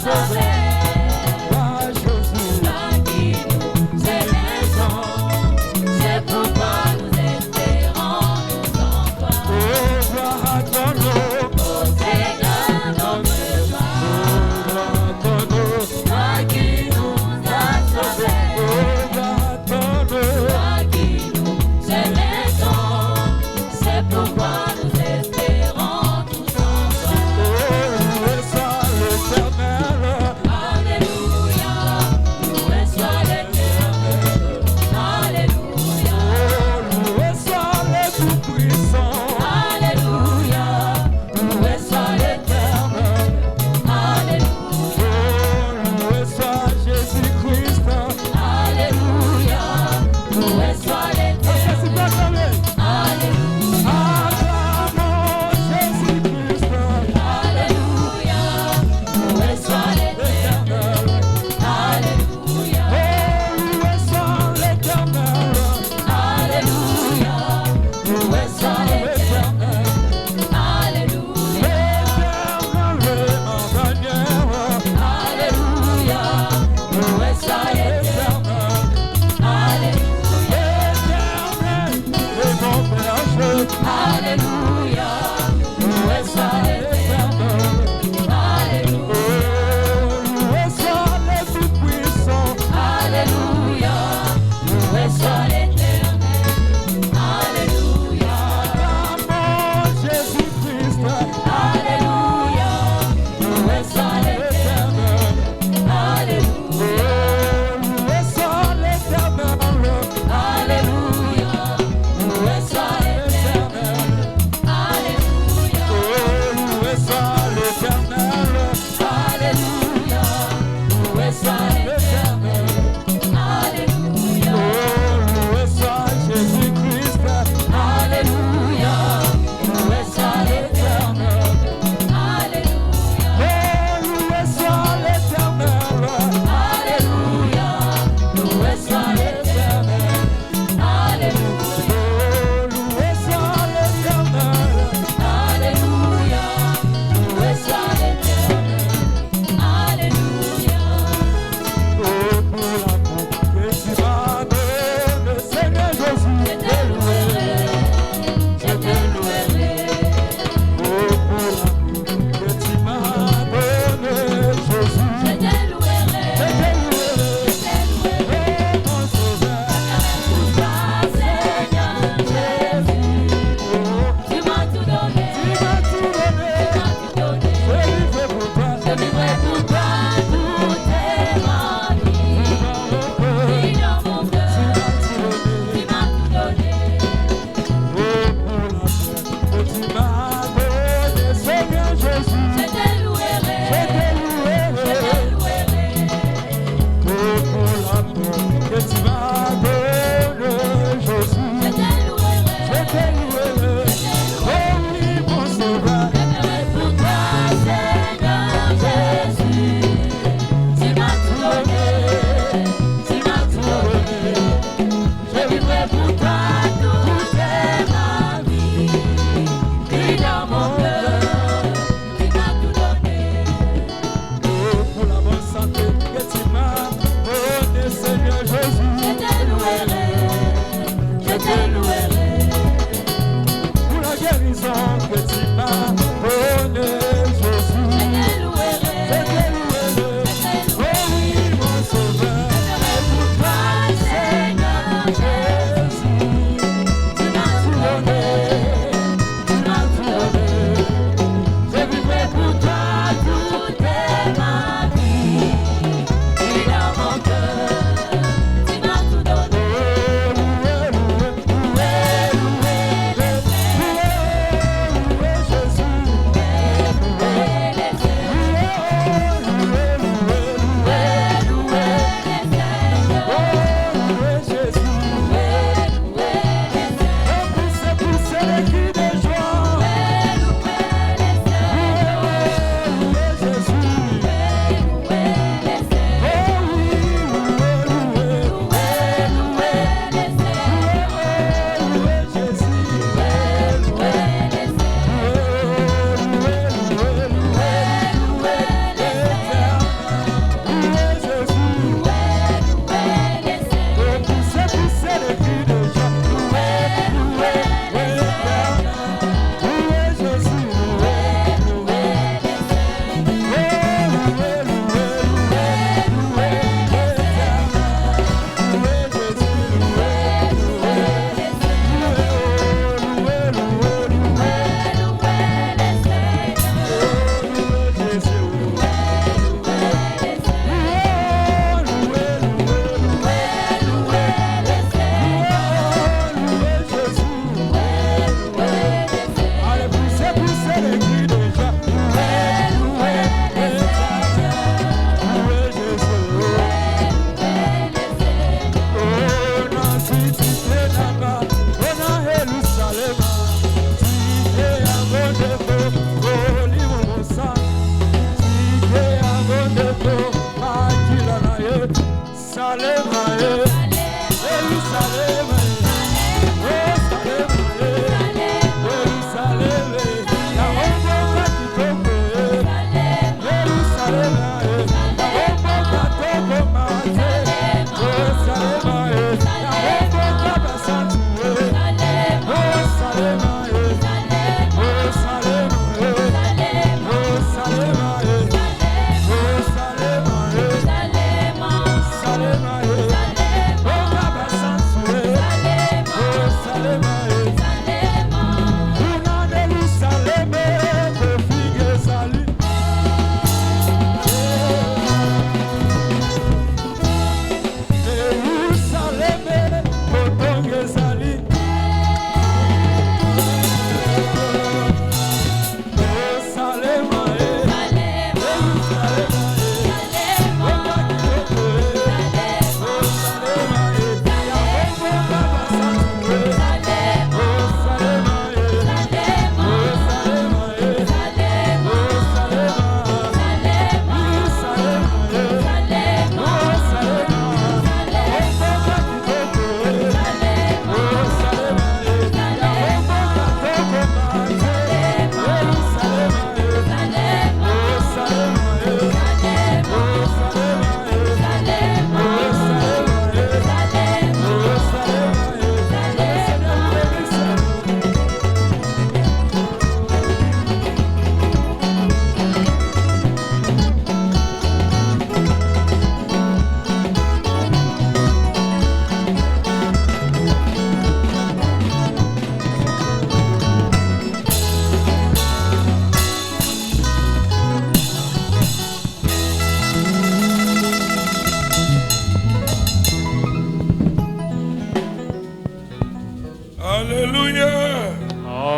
Sauvé.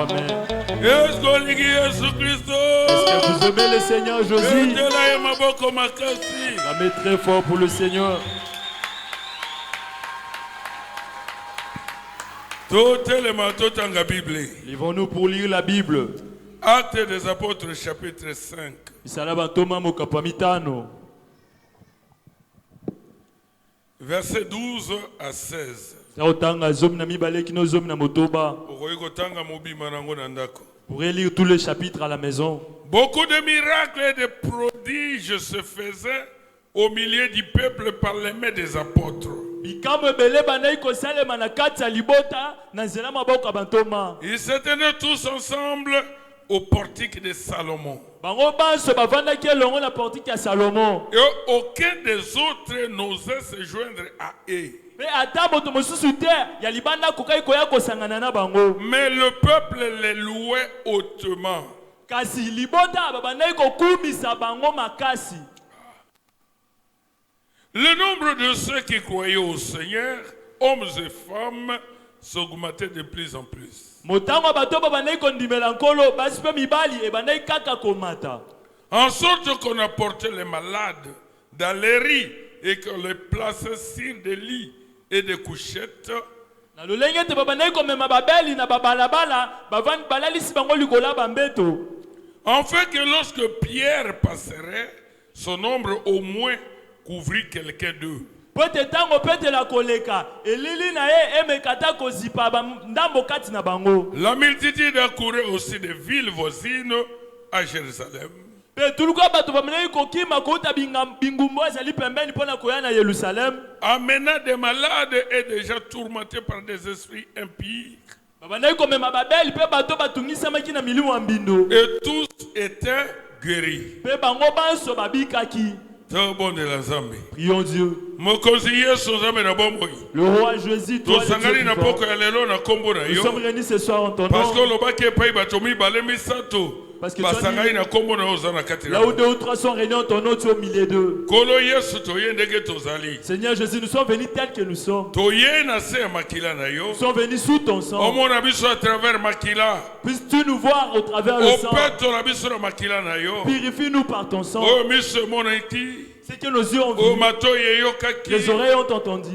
Amen. Est-ce que vous aimez le Seigneur Jésus? La main très fort pour le Seigneur. Levons-nous pour lire la Bible. Actes des Apôtres, chapitre 5. Verset 12 à 16. Vous pourrez lire tous les chapitres à la maison. Beaucoup de miracles et de prodiges se faisaient au milieu du peuple par les mains des apôtres. Ils se tenaient tous ensemble au portique de Salomon. Et aucun des autres n'osait se joindre à eux. Mais le peuple les louait hautement. Le nombre de ceux qui croyaient au Seigneur, hommes et femmes, s'augmentait de plus en plus. En sorte qu'on apportait les malades dans les lits et qu'on les plaçait sur des lits et des couchettes. Enfin que lorsque Pierre passerait, son ombre au moins couvrit quelqu'un d'eux. La multitude accourait aussi des villes voisines à Jérusalem. Amenant des malades et déjà tourmentés par des esprits impies. Et tous étaient guéris. Prions Dieu. Le roi Jésus, toi, nous sommes réunis ce soir en ton nom. Parce que là où 2 ou 3 sont réunis en ton nom, tu es au milieu d'eux. Seigneur Jésus, nous sommes venus tels que nous sommes. Nous sommes venus sous ton sang. Puisses-tu nous voir au travers le sang. Purifie-nous par ton sang. C'est que nos yeux ont vu, les oreilles ont entendu,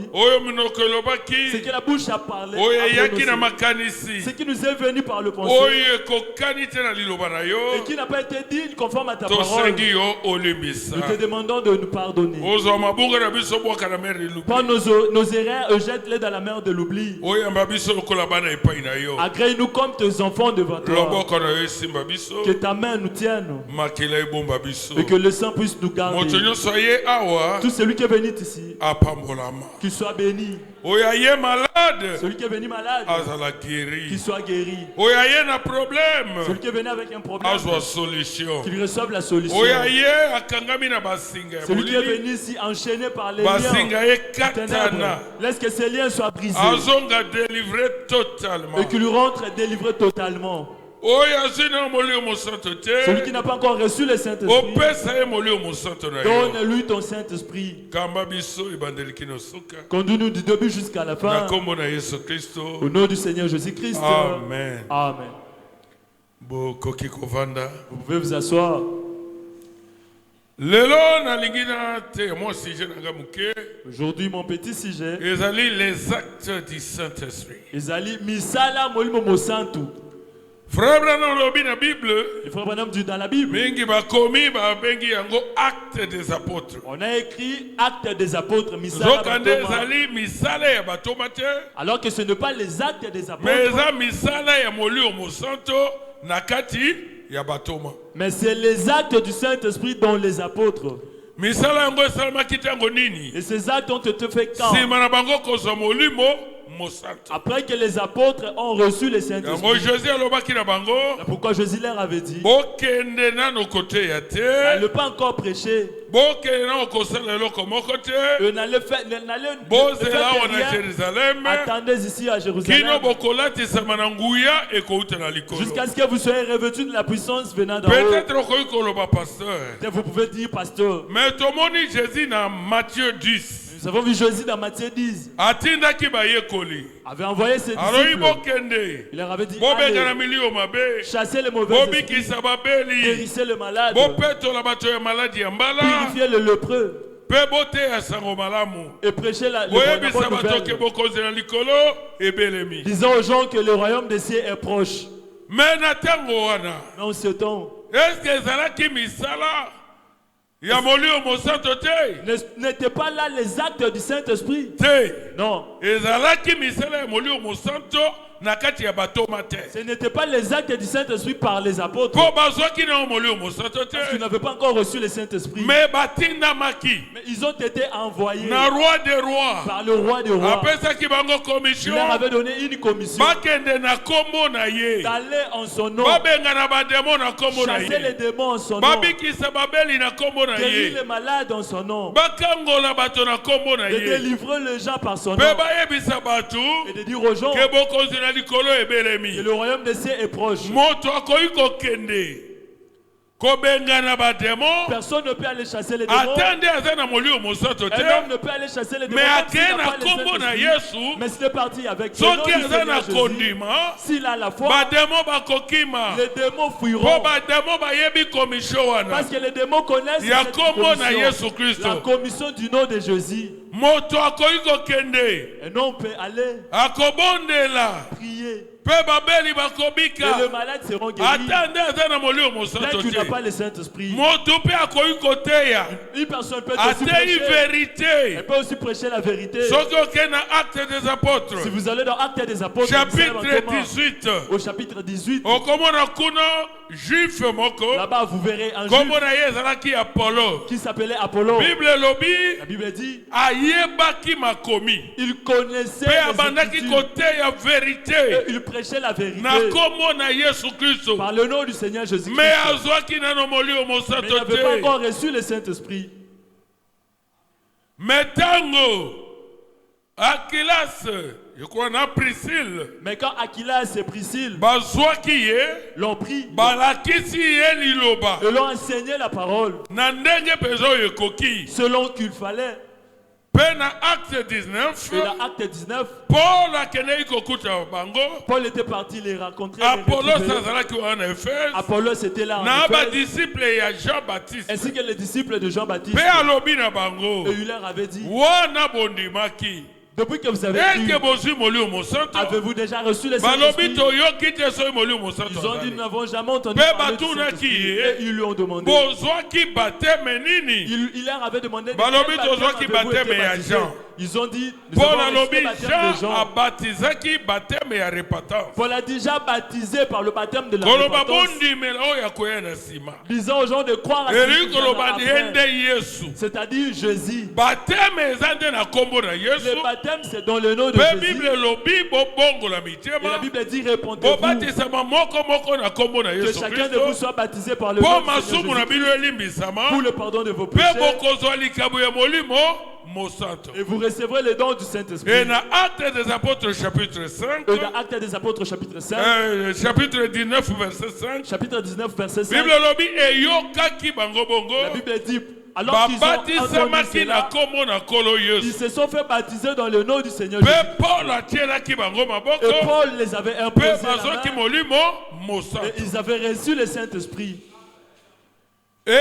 c'est que la bouche a parlé, ce qui nous est venu par le pensée, et qui n'a pas été dit conforme à ta parole. Nous te demandons de nous pardonner. Prends nos erreurs et jette-les dans la mer de l'oubli. Agrée-nous comme tes enfants devant toi. Que ta main nous tienne et que le sang puisse nous garder. Tout celui qui est venu ici, qu'il soit béni. Celui qui est venu malade, qu'il soit guéri. Celui qui est venu avec un problème, qu'il reçoive la solution. Celui qui est venu ici enchaîné par les liens ténèbres, laisse que ces liens soient brisés et qu'il rentre délivré totalement. Celui qui n'a pas encore reçu le Saint-Esprit, donne-lui ton Saint-Esprit. Conduis-nous du début jusqu'à la fin. Au nom du Seigneur Jésus-Christ. Amen. Amen. Vous pouvez vous asseoir. Aujourd'hui, mon petit sujet, les actes du Saint-Esprit. Frère Branham lobi na Bible. Le frère Branham dit dans la Bible. Bengi ba komi ba bengi yango acte des apôtres. On a écrit acte des apôtres alors que ce n'est pas les actes des apôtres. Mais c'est les actes du Saint-Esprit dont les apôtres. Et ces actes ont été faits quand? Après que les apôtres ont reçu le Saint-Esprit. Pourquoi Jésus leur avait dit, n'allez pas encore prêcher. N'allez attendez ici à Jérusalem jusqu'à ce que vous soyez revêtus de la puissance venant d'en haut. Peut-être vous pouvez dire, pasteur. Mais Jésus dans Matthieu 10. Nous avons vu Jésus dans Matthieu 10. Avait envoyé ses disciples. Il leur avait dit, allez, chassez les mauvais esprits, guérissez le malade, purifiez le lépreux, et prêchez la bonne nouvelle, disant aux gens que le royaume des cieux est proche. Mais en ce temps, n'étaient pas là les actes du Saint-Esprit? Non. Ce n'était pas les actes du Saint-Esprit par les apôtres. Parce qu'ils n'avaient pas encore reçu le Saint-Esprit. Mais ils ont été envoyés par le roi des rois. Il leur avait donné une commission d'aller en son nom, chasser les démons en son nom, guérir les malades en son nom, de délivrer les gens par son nom, et de dire aux gens que le royaume des cieux est proche. Personne ne peut aller chasser les démons. Un homme ne peut aller chasser les démons. Mais s'il est parti avec le nom du Seigneur Jésus, s'il a la foi, les démons fuiront. Parce que les démons connaissent la commission du nom de Jésus. Un homme peut aller prier. Et le malade seront guéris. Là, tu n'as pas le Saint-Esprit. Une personne peut aussi prêcher. Elle peut aussi prêcher la vérité. Si vous allez dans Actes des Apôtres, chapitre 18, au chapitre 18, là-bas vous verrez un juif qui s'appelait Apollo. La Bible dit il connaissait les Écritures. Il prêchait la vérité par le nom du Seigneur Jésus-Christ. Mais il n'avait pas encore reçu le Saint-Esprit. Mais quand Aquilas et Priscille l'ont pris et l'ont enseigné la parole selon qu'il fallait. Et dans Acte 19, Paul était parti les rencontrer. Apollos était là en Éphèse, ainsi que les disciples de Jean-Baptiste. Et il leur avait dit, depuis que vous avez cru, avez-vous déjà reçu le Saint-Esprit? Ils ont dit, nous n'avons jamais entendu parler du Saint-Esprit. Et ils lui ont demandé. Il leur avait demandé de quel baptême avez-vous été baptisés? Ils ont dit, nous avons reçu le baptême de Jean. Paul a déjà baptisé par le baptême de la repentance, disant aux gens de croire à celui qui viendra après, c'est-à-dire Jésus. Le baptême, c'est dans le nom de Jésus. Et la Bible dit, répondez-vous que chacun de vous soit baptisé par le nom de Seigneur Jésus pour le pardon de vos péchés, et vous recevrez les dons du Saint-Esprit. Et dans Actes des Apôtres chapitre 5, chapitre 19 verset 5, chapitre 19 verset 5, la Bible dit, alors qu'ils ont entendu cela, ils se sont fait baptiser dans le nom du Seigneur Jésus. Et Paul les avait imposé la main, et ils avaient reçu le Saint-Esprit. Et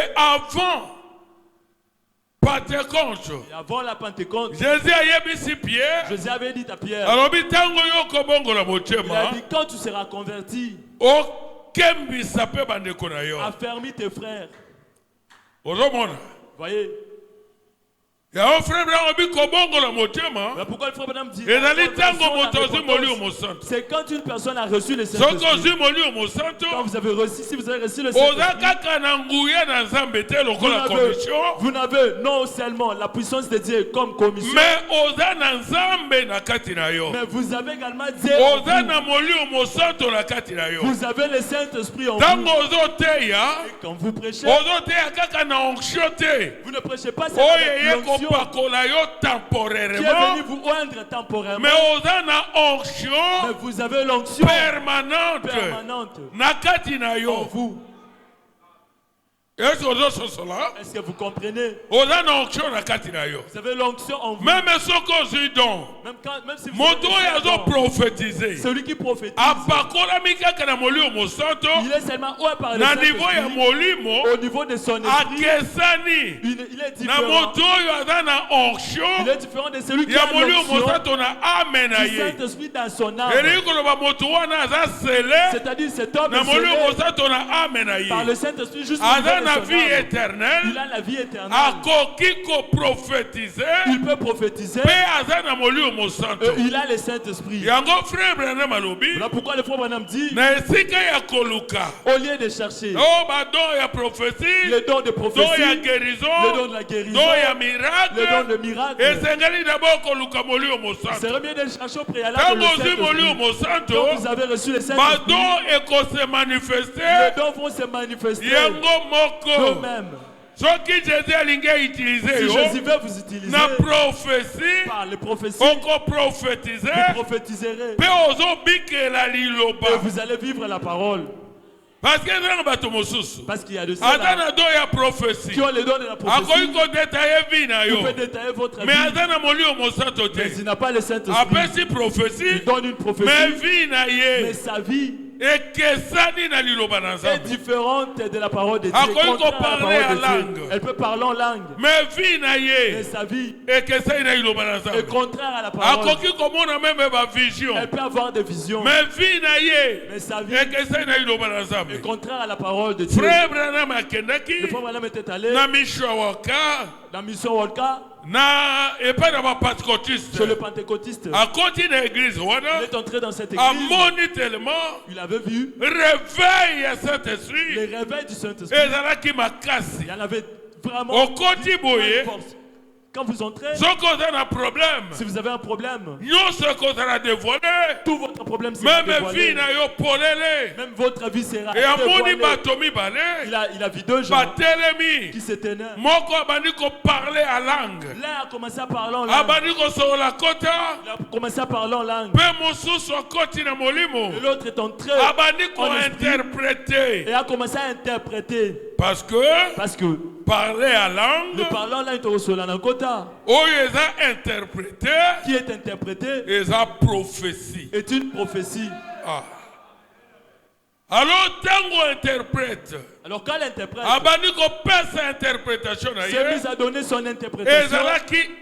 avant la Pentecôte, Jésus avait dit à Pierre, il a dit, quand tu seras converti, affermis tes frères. Voyez. Mais pourquoi le frère Branham dit c'est quand une personne a reçu le Saint-Esprit. Quand vous avez reçu, si vous avez reçu le Saint-Esprit, vous n'avez non seulement la puissance de Dieu comme commission, mais vous avez également Dieu en vous. Vous avez le Saint-Esprit en vous. Et quand vous prêchez, vous ne prêchez pas seulement l'onction qui est venu vous oindre temporairement, mais vous avez l'onction permanente en vous. Est-ce que vous comprenez? Vous avez l'onction en vous. Même si vous prophétisé. Celui qui prophétise, il est seulement par le Saint-Esprit. Au niveau de son esprit, il est différent. Il est différent de celui qui a l'onction du Saint-Esprit dans son âme. C'est-à-dire cet homme est scellé par le Saint-Esprit jusqu'à la vie éternelle. Il a la vie éternelle. Il peut prophétiser. Il a le Saint-Esprit. Voilà pourquoi le frère Branham dit, au lieu de chercher le don de prophétie, le don de la guérison, le don de miracle, c'est mieux de chercher au préalable le Saint-Esprit. Donc vous avez reçu le Saint-Esprit. Les dons vont se manifester eux-mêmes. Si Jésus veut vous utiliser par les prophéties, vous prophétiserez et vous allez vivre la parole. Parce qu'il y a de ceux qui ont le don de la prophétie. Vous pouvez détailler votre vie. Mais il n'a pas le Saint-Esprit. Il donne une prophétie. Mais sa vie est différente de la parole de Dieu. Elle peut parler en langue. Mais sa vie est contraire à la parole. Elle peut avoir des visions. Mais sa vie est contraire à la parole de Dieu. Le frère Branham était allé dans Mission Walka. Chez le pentecôtiste. Il est entré dans cette église. Il avait vu les réveils du Saint-Esprit. Il y en avait vraiment force. Quand vous entrez, si vous avez un problème, tout votre problème sera dévoilé. Même votre vie sera dévoilée. Il a vu deux gens qui s'éteignaient. L'un a commencé à parler en langue. Il a commencé à parler en langue. Et l'autre est entré en esprit et a commencé à interpréter. Parce que parler à langue, le parlant là est au sol en kota. Qui est interprété est une prophétie. Alors, Tango interprète. Alors, quand l'interprète s'est mis à donner son interprétation,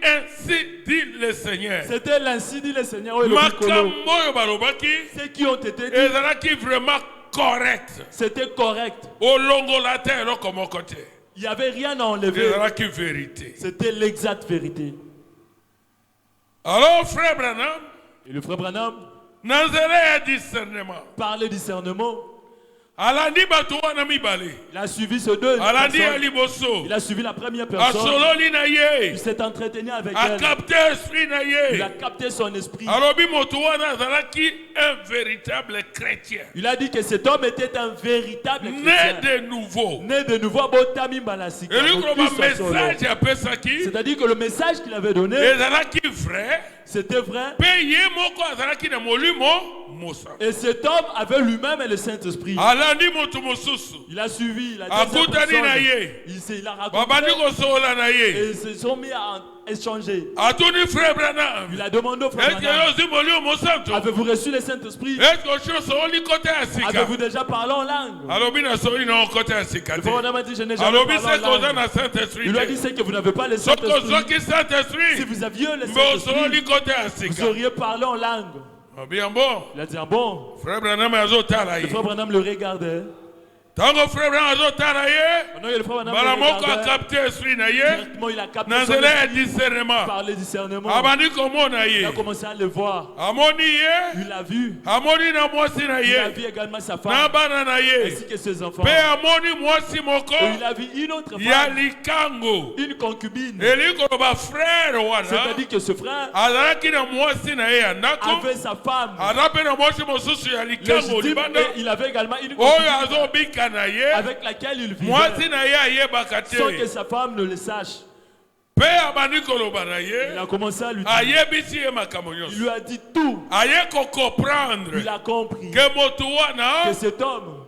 ainsi dit le Seigneur. C'était l'ainsi dit le Seigneur. Ceux qui ont été dit, vraiment correct. C'était correct. Il n'y avait rien à enlever. C'était l'exacte vérité. Alors, frère Branham, et le frère Branham parlait discernement. Il a suivi ce deux personnes. Il a suivi la première personne. Il s'est entretenu avec elle. Il a capté son esprit. Un véritable chrétien. Il a dit que cet homme était un véritable chrétien. Né de nouveau. C'est-à-dire que le message qu'il avait donné, c'était vrai. Et cet homme avait lui-même le Saint-Esprit. Il a suivi. Il a raconté. Et ils se sont mis à échanger. Il a demandé au frère Branham, avez-vous reçu le Saint-Esprit? Avez-vous déjà parlé en langue? Le frère Branham a dit, je n'ai jamais parlé en langue. Il lui a dit, c'est que vous n'avez pas le Saint-Esprit. Si vous aviez le Saint-Esprit, vous auriez parlé en langue. Il a dit, ah bon? Le frère Branham le regardait. Pendant que le frère Branham directement il a capté son esprit par le discernement. Il a commencé à le voir. Il l'a vu. Il a vu également sa femme ainsi que ses enfants. Et il a vu une autre femme, une concubine. C'est-à-dire que ce frère avait sa femme légitime et il avait également une concubine avec laquelle il vivait sans que sa femme ne le sache. Il a commencé à lui dire. Il lui a dit tout. Il a compris que cet homme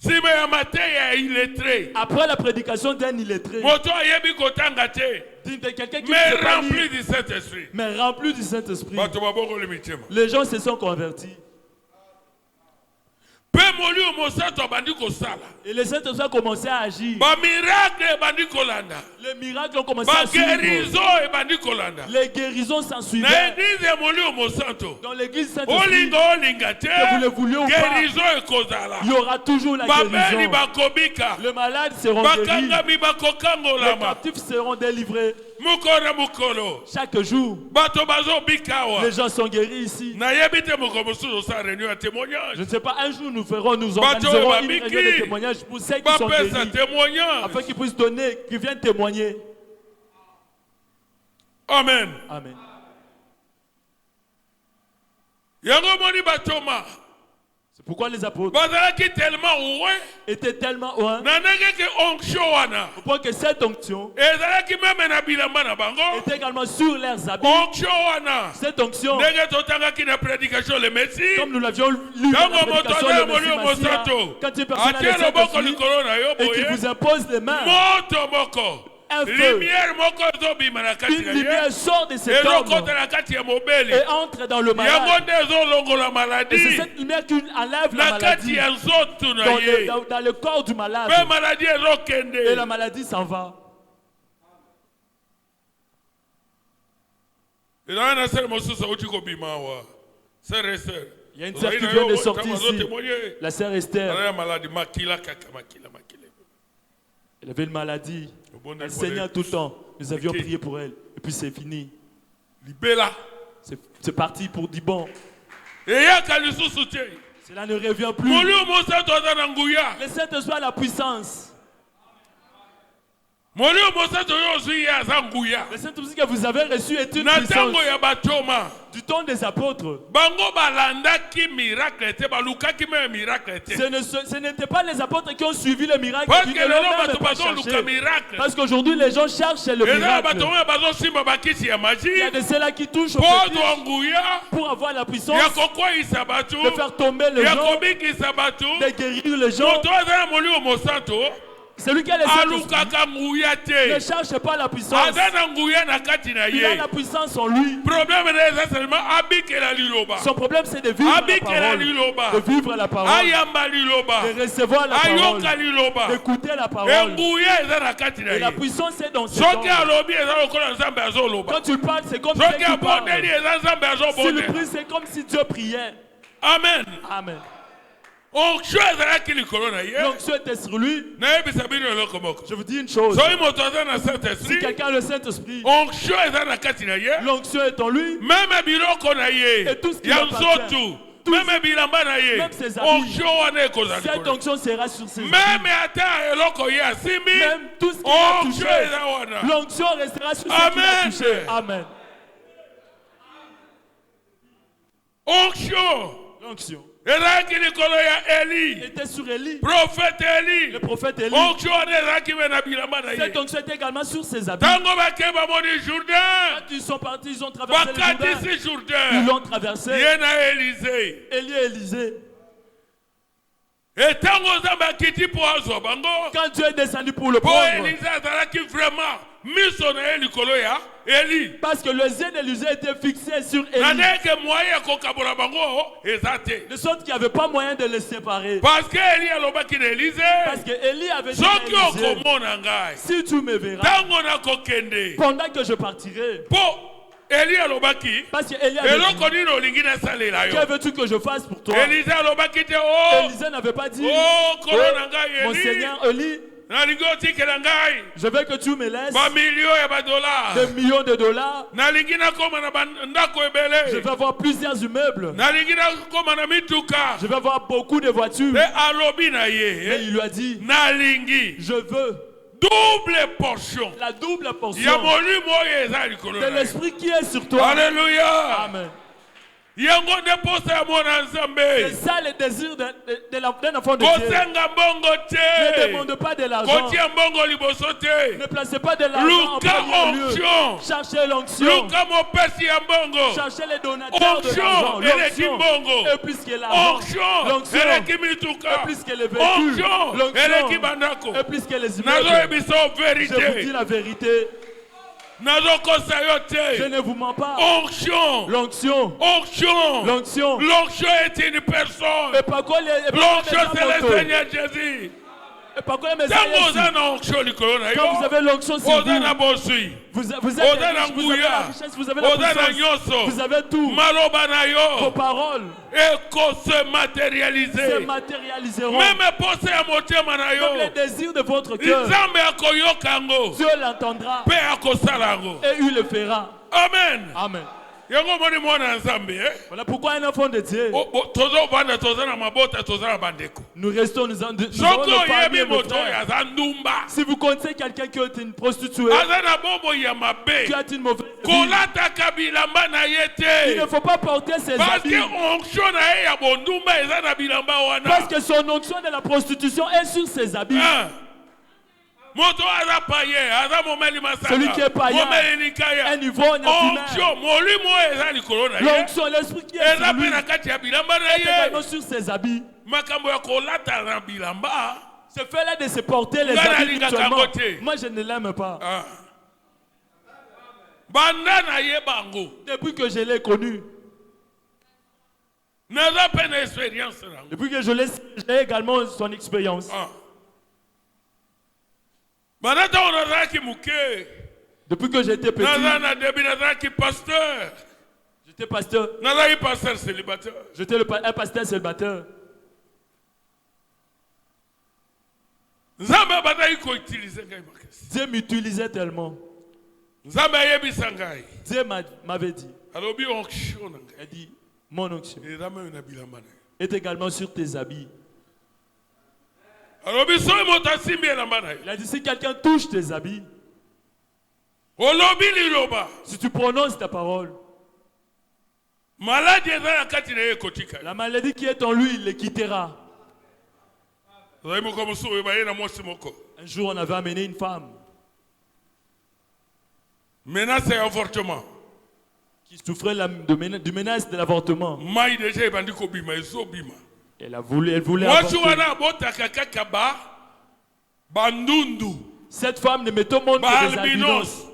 Après la prédication d'un illettré, quelqu'un qui mais rempli du Saint-Esprit. Mais rempli du Saint-Esprit. Les gens se sont convertis. Et le Saint-Esprit a commencé à agir. Les miracles ont commencé à suivre. Les guérisons s'en suivaient. Dans l'église Saint-Esprit, que vous le vouliez ou pas, il y aura toujours la guérison. Les malades seront guéris. Les captifs seront délivrés. Chaque jour, les gens sont guéris ici. Je ne sais pas, un jour nous organiserons une réunion de témoignages pour ceux qui sont guéris, afin qu'ils puissent donner, qu'ils viennent témoigner. Amen. Amen. C'est pourquoi les apôtres étaient tellement loin au point que cette onction était également sur leurs habits. Cette onction, comme nous l'avions lu dans la prédication de Messie Massia, quand une personne a le Saint-Esprit et qui vous impose les mains, un feu, une lumière sort de cet homme et entre dans le malade. Et c'est cette lumière qui enlève la maladie dans le corps du malade. Et la maladie s'en va. Il y a une sœur qui vient de sortir ici, la sœur Esther. Elle avait une maladie. Elle saignait tout le temps. Nous avions prié pour elle. Et puis c'est fini. C'est parti pour du bon. Cela ne revient plus. Le Saint-Esprit a la puissance. Le Saint-Esprit que vous avez reçu est une puissance. Du temps des apôtres. Ce n'était pas les apôtres qui ont suivi le miracle. Parce qu'aujourd'hui les gens cherchent le miracle. Il y a de ceux-là qui touchent au fétiche pour avoir la puissance de faire tomber les gens, de guérir les gens. Celui qui a le Saint-Esprit ne cherche pas la puissance. Il a la puissance en lui. Son problème c'est de vivre la parole. De vivre la parole. De recevoir la parole. D'écouter la parole. Et la puissance est dans ce temps. Quand tu parles, c'est comme si tu parles. Si le prie, c'est comme si Dieu priait. Amen. Amen. L'onction était sur lui. Je vous dis une chose. Si quelqu'un a le Saint-Esprit, l'onction est en lui. Et tout ce qui appartient, même ses habits, cette onction sera sur ses habits. Même tout ce qu'il a touché, l'onction restera sur ce qu'il a touché. Amen. L'onction était sur Élie. Le prophète Élie. Cette onction était également sur ses habits. Quand ils sont partis, ils ont traversé le Jourdain. Ils l'ont traversé. Élie et Élisée. Quand Dieu est descendu pour le prendre, parce que le zèle d'Élisée était fixé sur Élie, de sorte qu'il n'y avait pas moyen de les séparer. Parce que Élie avait dit à Élisée, si tu me verras pendant que je partirai, parce que Élie avait dit, que veux-tu que je fasse pour toi? Élisée n'avait pas dit, mon Seigneur Élie, je veux que tu me laisses des millions de dollars. Je veux avoir plusieurs immeubles. Je veux avoir beaucoup de voitures. Mais il lui a dit, je veux double portion. La double portion de l'esprit qui est sur toi. Alléluia. Amen. C'est ça le désir d'un enfant de Dieu. Ne demande pas de l'argent. Ne placez pas de l'argent en premier lieu. Cherchez l'onction. Cherchez les donateurs de l'argent. L'onction est plus que l'argent. L'onction est plus que les véhicules. L'onction est plus que les immeubles. Je vous dis la vérité. Je ne vous mens pas. Onction. L'onction. Onction. L'onction. L'onction est une personne. L'onction c'est le Seigneur Jésus. Quand vous avez l'onction sur vous, vous avez la richesse, vous avez la puissance, vous avez tout. Vos paroles se matérialiseront. Même les désirs de votre cœur, Dieu l'entendra et il le fera. Amen. Amen. Voilà pourquoi un enfant de Dieu. Nous restons, nous avons nos frères. Si vous connaissez quelqu'un qui est une prostituée, qui a une mauvaise vie, il ne faut pas porter ses habits. Parce que son onction de la prostitution est sur ses habits. Celui qui est païen, un ivrogne, l'onction, l'esprit qui est sur lui, est également sur ses habits. Ce fait-là de se porter les habits mutuellement, moi je ne l'aime pas. Depuis que je l'ai connu, depuis que je l'ai, j'ai également son expérience. Depuis que j'étais petit, j'étais pasteur. J'étais un pasteur célibataire. Dieu m'utilisait tellement. Dieu m'avait dit, il dit, mon onction est également sur tes habits. Il a dit, si quelqu'un touche tes habits, si tu prononces ta parole, la maladie qui est en lui, il les quittera. Un jour, on avait amené une femme qui souffrait du menace de l'avortement. Elle voulait avorter. Cette femme ne met au monde que des albinos.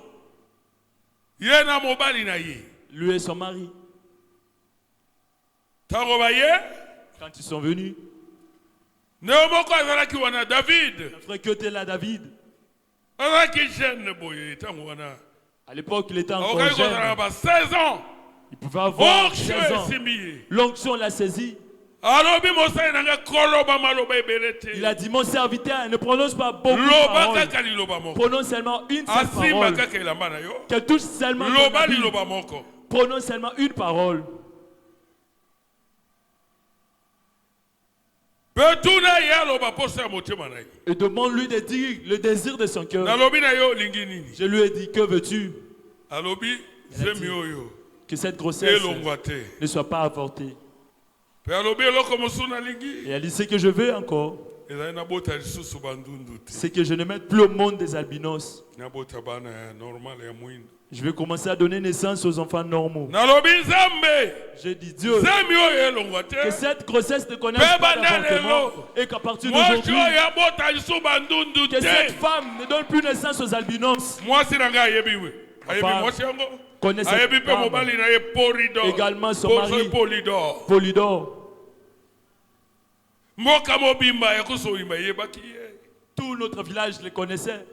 Lui et son mari. Quand ils sont venus, il a fréquenté là David. À l'époque, il était encore jeune. Il pouvait avoir 16 ans. L'onction l'a saisi. Il a dit, mon serviteur ne prononce pas beaucoup de paroles. Prononce seulement une seule parole. Qu'elle touche seulement ton habit. Prononce seulement une parole. Et demande-lui de dire le désir de son cœur. Je lui ai dit, que veux-tu? Que cette grossesse ne soit pas avortée. Et elle dit, ce que je veux encore, c'est que je ne mette plus au monde des albinos. Je vais commencer à donner naissance aux enfants normaux. J'ai dit, Dieu, que cette grossesse ne connaisse pas d'avortement et qu'à partir d'aujourd'hui, que cette femme ne donne plus naissance aux albinos. Connaît cette femme. Également son mari, Polydore. Tout notre village les connaissait.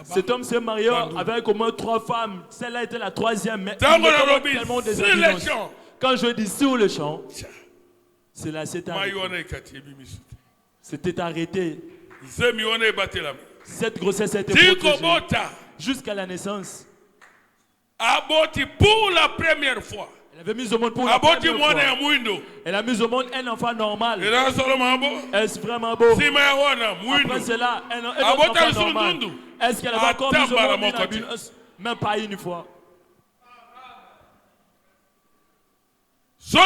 Cet homme s'est marié avec au moins 3 femmes. Celle-là était la 3e. Mais tellement des albinos. Quand je dis sur le champ, cela s'est arrêté. C'était arrêté. Cette grossesse a été protégée jusqu'à la naissance. Pour la première fois. Elle avait mis au monde pour la première fois. Elle a mis au monde un enfant normal. Est-ce vraiment beau? Après cela, un autre enfant normal. Est-ce qu'elle avait encore mis au monde une ambulance? Même pas une fois. Si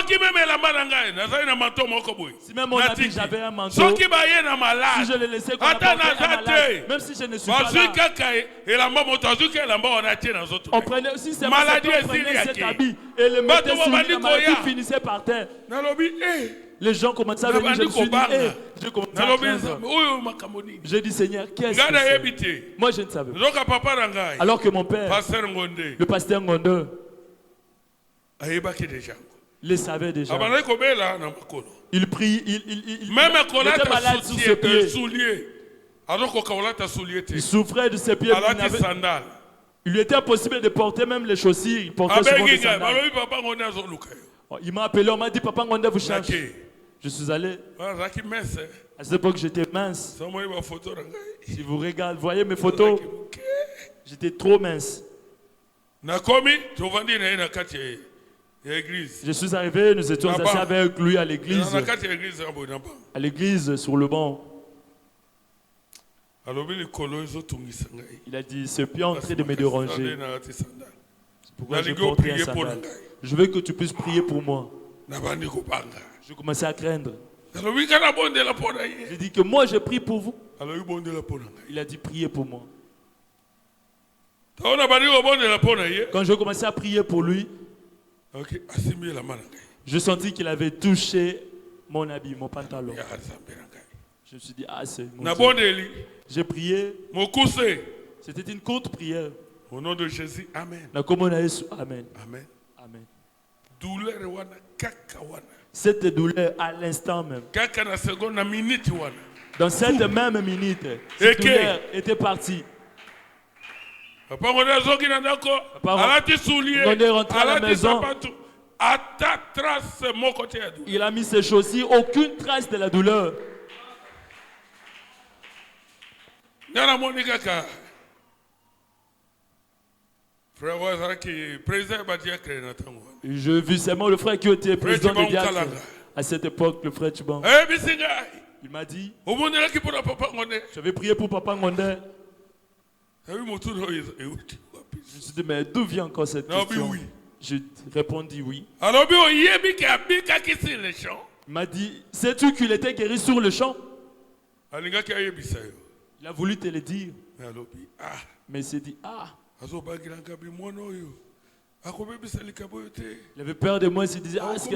même mon ami j'avais un manteau, si je le laissais comme un malade, même si je ne suis pas là, on prenait aussi cet habit et le mettait sur lui, la maladie finissait par terre. Les gens commençaient à venir, je me suis dit, je commençais à craindre. J'ai dit, Seigneur, qu'est-ce que c'est? Moi je ne savais pas. Alors que mon père, le pasteur Ngonde, le savait déjà. Il prie, il était malade sur ses pieds. Il souffrait de ses pieds. Il lui était impossible de porter même les chaussures. Il portait souvent des sandales. Il m'a appelé, on m'a dit, Papa Ngonde vous cherche. Je suis allé. À cette époque, j'étais mince. Si vous regardez, voyez mes photos, j'étais trop mince. Je suis arrivé, nous étions assis avec lui à l'église. À l'église, sur le banc. Il a dit, ce pied est en train de me déranger. C'est pourquoi je porte un sandal. Je veux que tu puisses prier pour moi. Je commençais à craindre. J'ai dit que moi je prie pour vous. Il a dit priez pour moi. Quand je commençais à prier pour lui, je sentis qu'il avait touché mon habit, mon pantalon. Je me suis dit, ah c'est mon Dieu. J'ai prié. C'était une courte prière. Au nom de Jésus, Amen. Amen. Amen. Amen. Douleur cette douleur à l'instant même. Dans cette même minute, cette douleur était partie. Papa est rentré à la maison. Il a mis ses chaussures, aucune trace de la douleur. Je vis seulement le frère qui était président de diacre à cette époque, le frère Tchibang. Il m'a dit, je vais prier pour Papa Ngonde. Je me suis dit, mais d'où vient encore cette question? Je répondis oui. Il m'a dit, sais-tu qu'il était guéri sur le champ? Il a voulu te le dire. Mais il s'est dit, il avait peur de moi, il se disait, est-ce que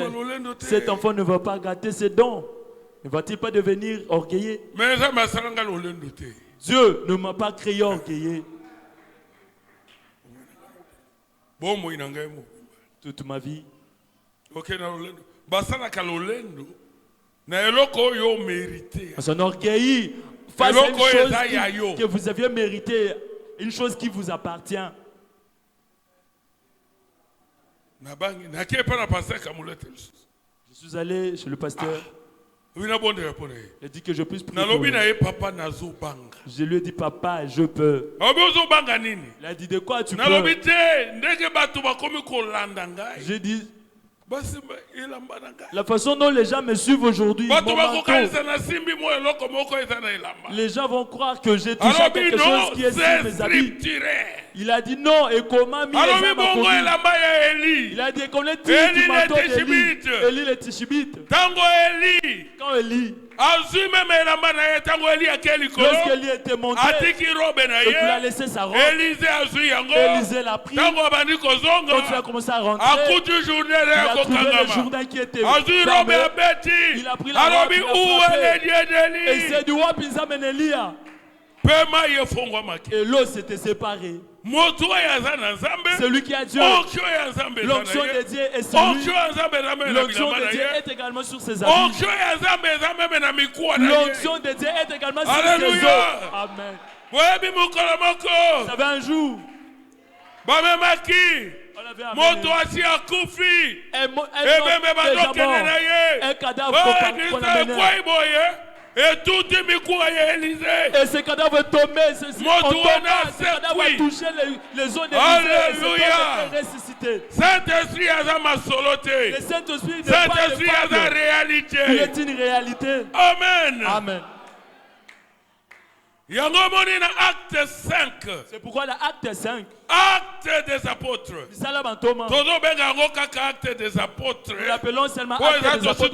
cet enfant ne va pas gâter ses dons? Ne va-t-il pas devenir orgueilleux? Dieu ne m'a pas créé orgueilleux. Toute ma vie. Son orgueil face à une chose que vous aviez mérité, une chose qui vous appartient. Je suis allé chez le pasteur. Il a dit que je puisse prier pour lui. Je lui ai dit, papa, je peux. Il a dit, de quoi tu peux? J'ai dit, la façon dont les gens me suivent aujourd'hui, les gens vont croire que j'ai touché à quelque chose qui est sur mes habits. Il a dit non, et comment il a dit qu'on est du manteau d'Élie, Élie le Tishibite. Quand Élie, lorsqu'Élie était monté, et qu'il a laissé sa robe, Élisée l'a pris. Quand il a commencé à rentrer, il a trouvé le journal qui était fermé. Il a pris la robe, il a frappé, et il s'est dit, Wapinza Menelia. Et l'eau s'était séparée. Celui qui a Dieu, l'onction de Dieu est sur lui. L'onction de Dieu est également sur ses habits. L'onction de Dieu est également sur ses os. Amen. Ça avait un jour, on avait un cadavre qu'on amenait. Et ce cadavre est tombé. Ce cadavre a touché les os d'Élisée. Et ressuscité. Le Saint-Esprit n'est pas une fable. Il est une réalité. Amen. Amen. C'est pourquoi l'acte 5. Acte des apôtres. Acte des apôtres. Nous l'appelons seulement acte des apôtres.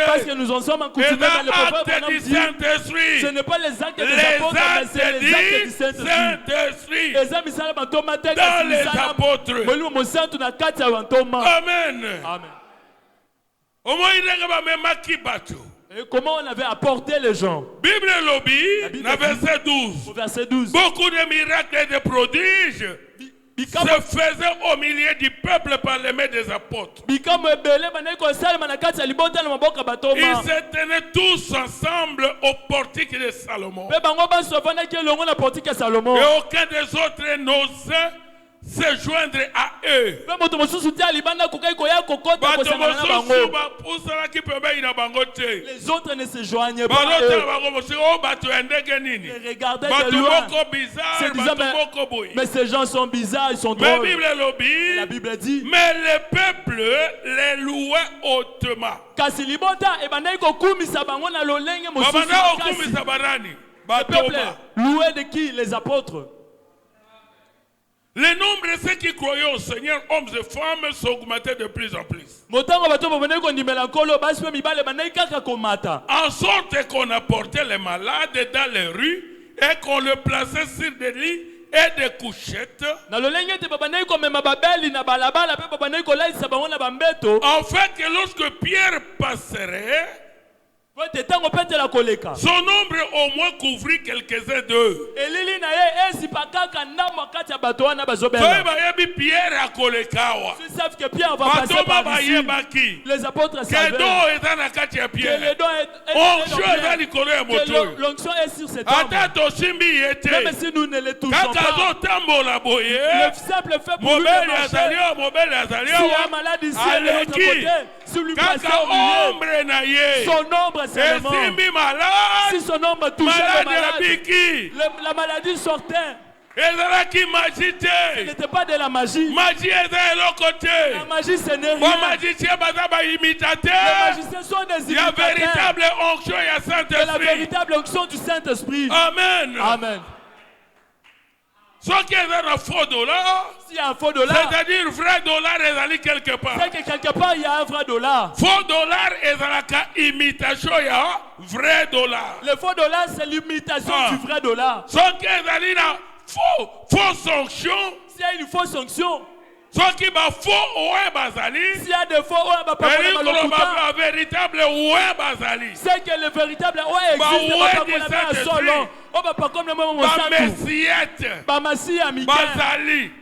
Parce que nous en sommes accoutumés dans le prophète. Ce n'est pas les actes des apôtres, mais c'est les actes du Saint-Esprit. Dans les apôtres. Amen. Amen. Et comment on avait apporté les gens? Bible lobby, verset 12. Verset 12. Beaucoup de miracles et de prodiges se faisaient au milieu du peuple par les mains des apôtres. Ils se tenaient tous ensemble au portique de Salomon. Et aucun des autres n'osait se joindre à eux. Les autres ne se joignaient pas à eux. Ils regardaient de loin. Mais ces gens sont bizarres, ils sont drôles. Et la Bible dit, mais le peuple les louait hautement. Le peuple louait de qui? Les apôtres. Le nombre de ceux qui croyaient au Seigneur, hommes et femmes, s'augmentait de plus en plus. En sorte qu'on apportait les malades dans les rues et qu'on les plaçait sur des lits et des couchettes. En fait, que lorsque Pierre passerait, son ombre au moins couvrit quelques-uns d'eux. Pierre a kolekawa. Ils savent que Pierre va passer par ici. Les apôtres savaient que l'onction est sur cet homme. Même si nous ne les touchons pas, le simple fait pour lui de marcher. Si un malade ici et de l'autre côté, si lui passe au milieu, son ombre seulement. Si son ombre touchait le malade, la maladie sortait. Ce n'était pas de la magie. La magie, ce n'est rien. Les magiciens sont des imitateurs. Il y a véritable onction, il y a Saint-Esprit. La véritable onction du Saint-Esprit. Amen. Amen. S'il y a un faux dollar, c'est-à-dire vrai dollar est quelque part. C'est que quelque part il y a un vrai dollar. Faux dollar est la imitation, il y a vrai dollar. Le faux dollar c'est l'imitation du vrai dollar. Fausse onction. S'il y a une fausse onction. S'il y a des faux c'est que le véritable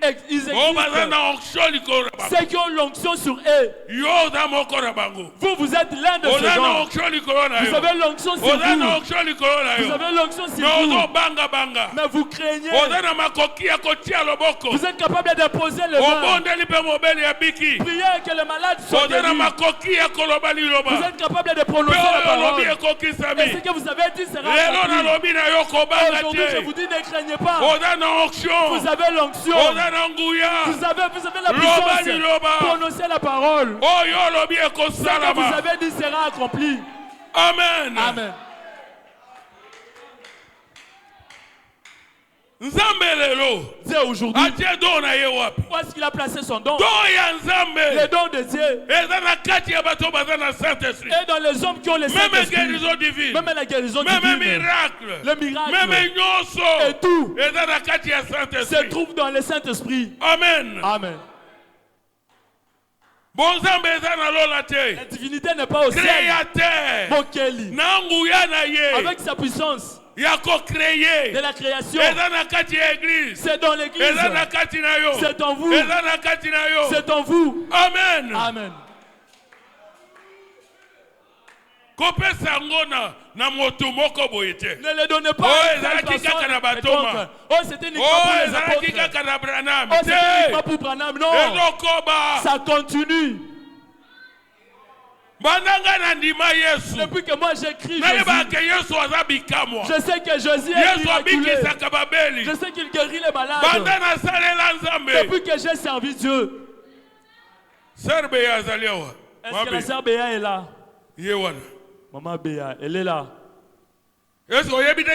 existe ils existent. Ceux qui ont l'onction sur eux. Vous êtes l'un de ces gens. Vous avez l'onction sur vous. Vous avez l'onction sur vous. Mais vous craignez. Vous êtes capable de poser le main. Priez que le malade soit guéri. Vous êtes capable de prononcer la parole. Et ce que vous avez dit sera accompli. Aujourd'hui, je vous dis, ne craignez pas. Vous avez l'onction. Vous avez la puissance. Prononcez la parole. Ce que vous avez dit sera accompli. Amen. Amen. Dieu aujourd'hui, où est-ce qu'il a placé son don? Le don de Dieu. Et dans les hommes qui ont le Saint-Esprit, même la guérison divine, le miracle, et tout se trouve dans le Saint-Esprit. Amen. Amen. La divinité n'est pas au ciel. Avec sa puissance de la création, c'est dans l'église, c'est en vous, c'est en vous. Amen. Amen. Ne le donnez pas. C'était uniquement pour les apôtres. C'était uniquement pour Branham. Non, ça continue. Depuis que moi j'écris Jésus, je sais que Jésus est miraculeux. Je sais qu'il guérit les malades. Depuis que j'ai servi Dieu. Est-ce que la sœur Béa est là? Maman Béa, elle est là. Est-ce que vous avez dit que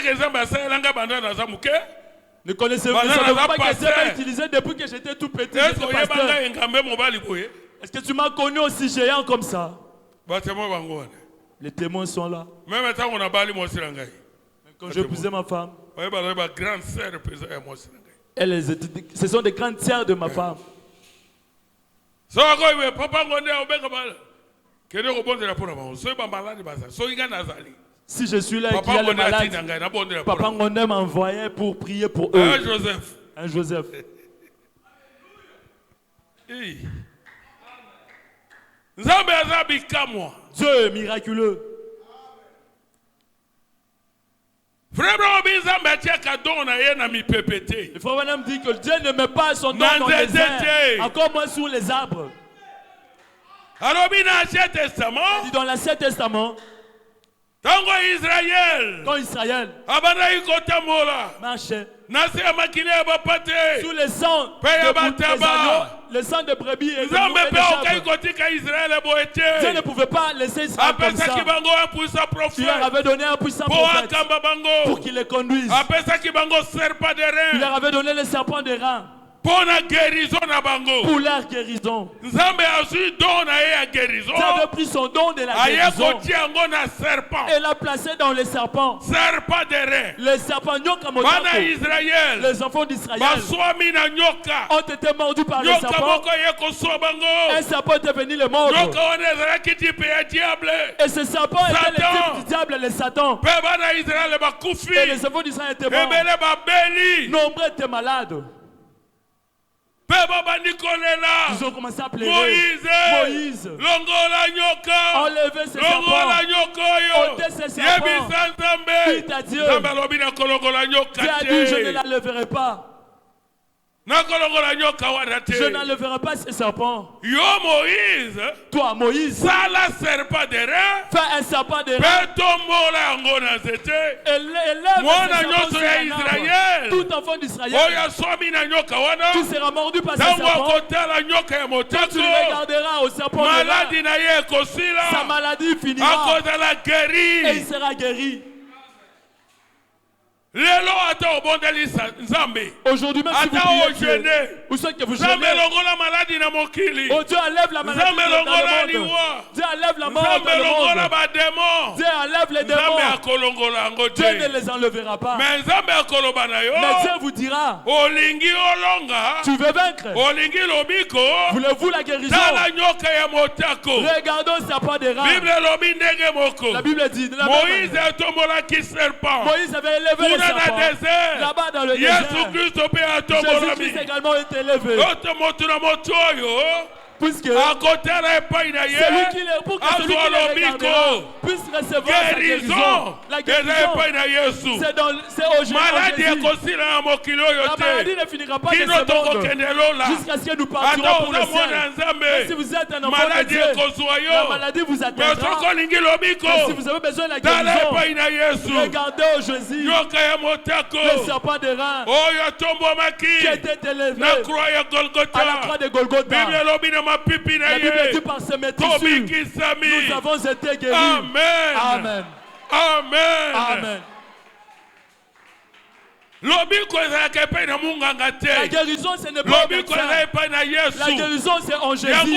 ne connaissez-vous pas que Dieu m'a utilisé depuis que j'étais tout petit? Est-ce que tu m'as connu aussi géant comme ça? Les témoins sont là. Même quand j'ai épousé ma femme, ce sont des grandes sœurs de ma femme. Si je suis là et qu'il y a le malade, Papa Ngondé m'a envoyé pour prier pour eux. Un Joseph. Dieu est miraculeux. Le frère Branham dit que Dieu ne met pas son nom dans les airs, encore moins sous les arbres. Il dit dans l'Ancien Testament, quand Israël marchait sous le sang le sang de brebis et de chèvres, Dieu ne pouvait pas laisser Israël comme ça. Il leur avait donné un puissant prophète pour qu'il les conduise. Il leur avait donné le serpent des reins pour leur guérison. Dieu avait pris son don de la guérison et l'a placé dans les serpents. Les serpents les enfants d'Israël ont été mordus par les serpents. Un serpent était venu les mordre. Et ce serpent était le type du diable, le Satan. Et les enfants d'Israël étaient morts. Nombreux étaient malades. Ils ont commencé à pleurer. Moïse, enlevez ces serpents. Ôtez ces serpents. Dites à Dieu. Dieu a dit, je ne l'enlèverai pas. Je n'enlèverai pas ces serpents. Toi, Moïse, fais un serpent de rein. Élève tout enfant d'Israël qui sera mordu par ces serpents. Quand tu regarderas au serpent de rein, sa maladie finira et il sera guéri. Aujourd'hui même si vous priez Dieu, vous savez que vous jeûnez, oh Dieu enlève la maladie dans le monde. Dieu enlève la mort dans le monde. Dieu enlève les démons. Dieu ne les enlèvera pas. Mais Dieu vous dira, tu veux vaincre? Voulez-vous la guérison? Regardons le serpent des reins. La Bible dit, Moïse avait élevé les serpents là-bas dans le désert. Jésus-Christ également est élevé. Puisque celui qui puisse recevoir sa guérison. La guérison, c'est au Jésus. La maladie ne finira pas de ce monde jusqu'à ce que nous partirons pour le ciel. Mais si vous êtes un enfant de Dieu, la maladie vous atteindra. Mais si vous avez besoin de la guérison, regardez au Jésus, le serpent de rein qui était élevé à la croix de Golgotha. La Bible dit par ce métissu, nous avons été guéris. Amen. Amen. Amen. Amen. La guérison, ce n'est pas médecin. La guérison, c'est en Jésus.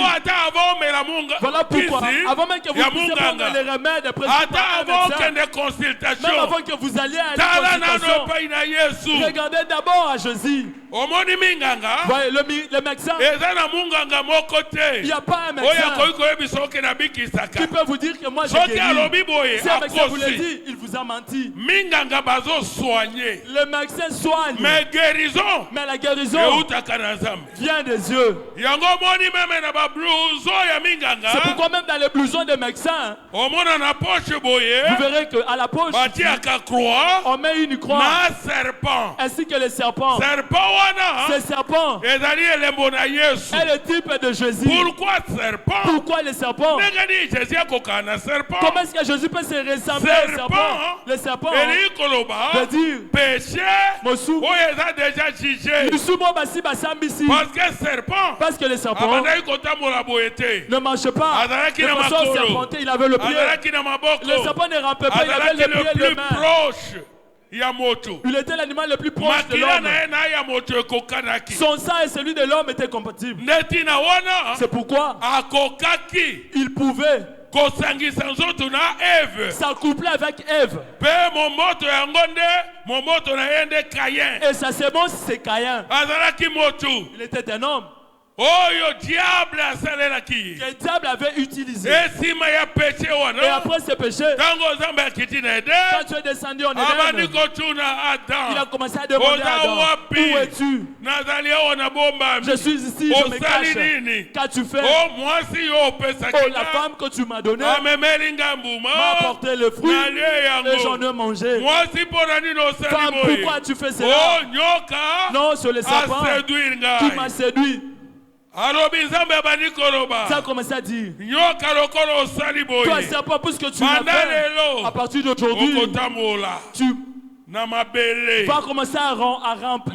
Voilà pourquoi, avant même que vous puissiez prendre les remèdes prescrits par un médecin, même avant que vous alliez à une consultation, regardez d'abord à Jésus. Voyez, le médecin, il n'y a pas un médecin qui peut vous dire que moi j'ai guéri. Si un médecin vous l'a dit, il vous a menti. Le médecin soigne. Mais la guérison vient des yeux. C'est pourquoi même dans les blousons des médecins, vous verrez qu'à la poche, on met une croix ainsi que les serpents. Ce serpent est le type de Jésus. Pourquoi les serpents? Comment est-ce que Jésus peut se ressembler au serpent? Le serpent veut dire péché est déjà jugé. Parce que les serpents ne marchent pas de façon serpentée, il avait le pied. Le serpent ne rampait pas, il avait le pied et les mains. Il était l'animal le plus proche de l'homme. Son sang et celui de l'homme étaient compatibles. C'est pourquoi il pouvait s'accoupler avec Ève. Et sa sémence, c'est Caïn. Il était un homme. Que le diable avait utilisé. Et après ce péché, quand tu es descendu en Éden, il a commencé à demander à Adam, où es-tu? Je suis ici, je me cache. Qu'as-tu fait? Oh, la femme que tu m'as donnée m'a apporté le fruit et j'en ai mangé. Femme, pourquoi as-tu fait cela? Non, sur le serpent qui m'a séduit. Ça a commencé à dire, toi serpent, puisque tu m'as fait, à partir d'aujourd'hui, tu vas commencer à ramper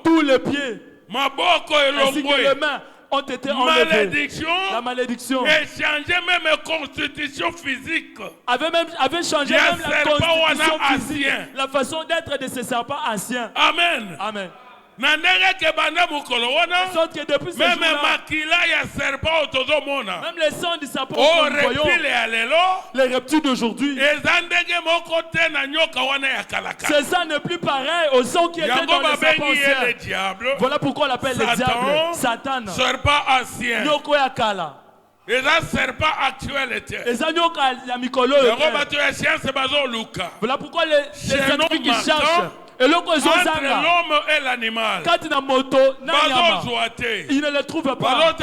tous les pieds ainsi que les mains ont été enlevées. La malédiction même constitution physique avait changé même la constitution physique, la façon d'être de ces serpents anciens. Amen. Amen. Même les sangs du serpent que nous voyons, les reptiles d'aujourd'hui, ce sang n'est plus pareil au sang qui était dans les serpents anciens. Voilà pourquoi on l'appelle le diable, Satan. Serpent ancien. Et ça serpent actuel. Voilà pourquoi les scientifiques qui cherchent. Et entre l'homme et l'animal, il ne le trouve pas.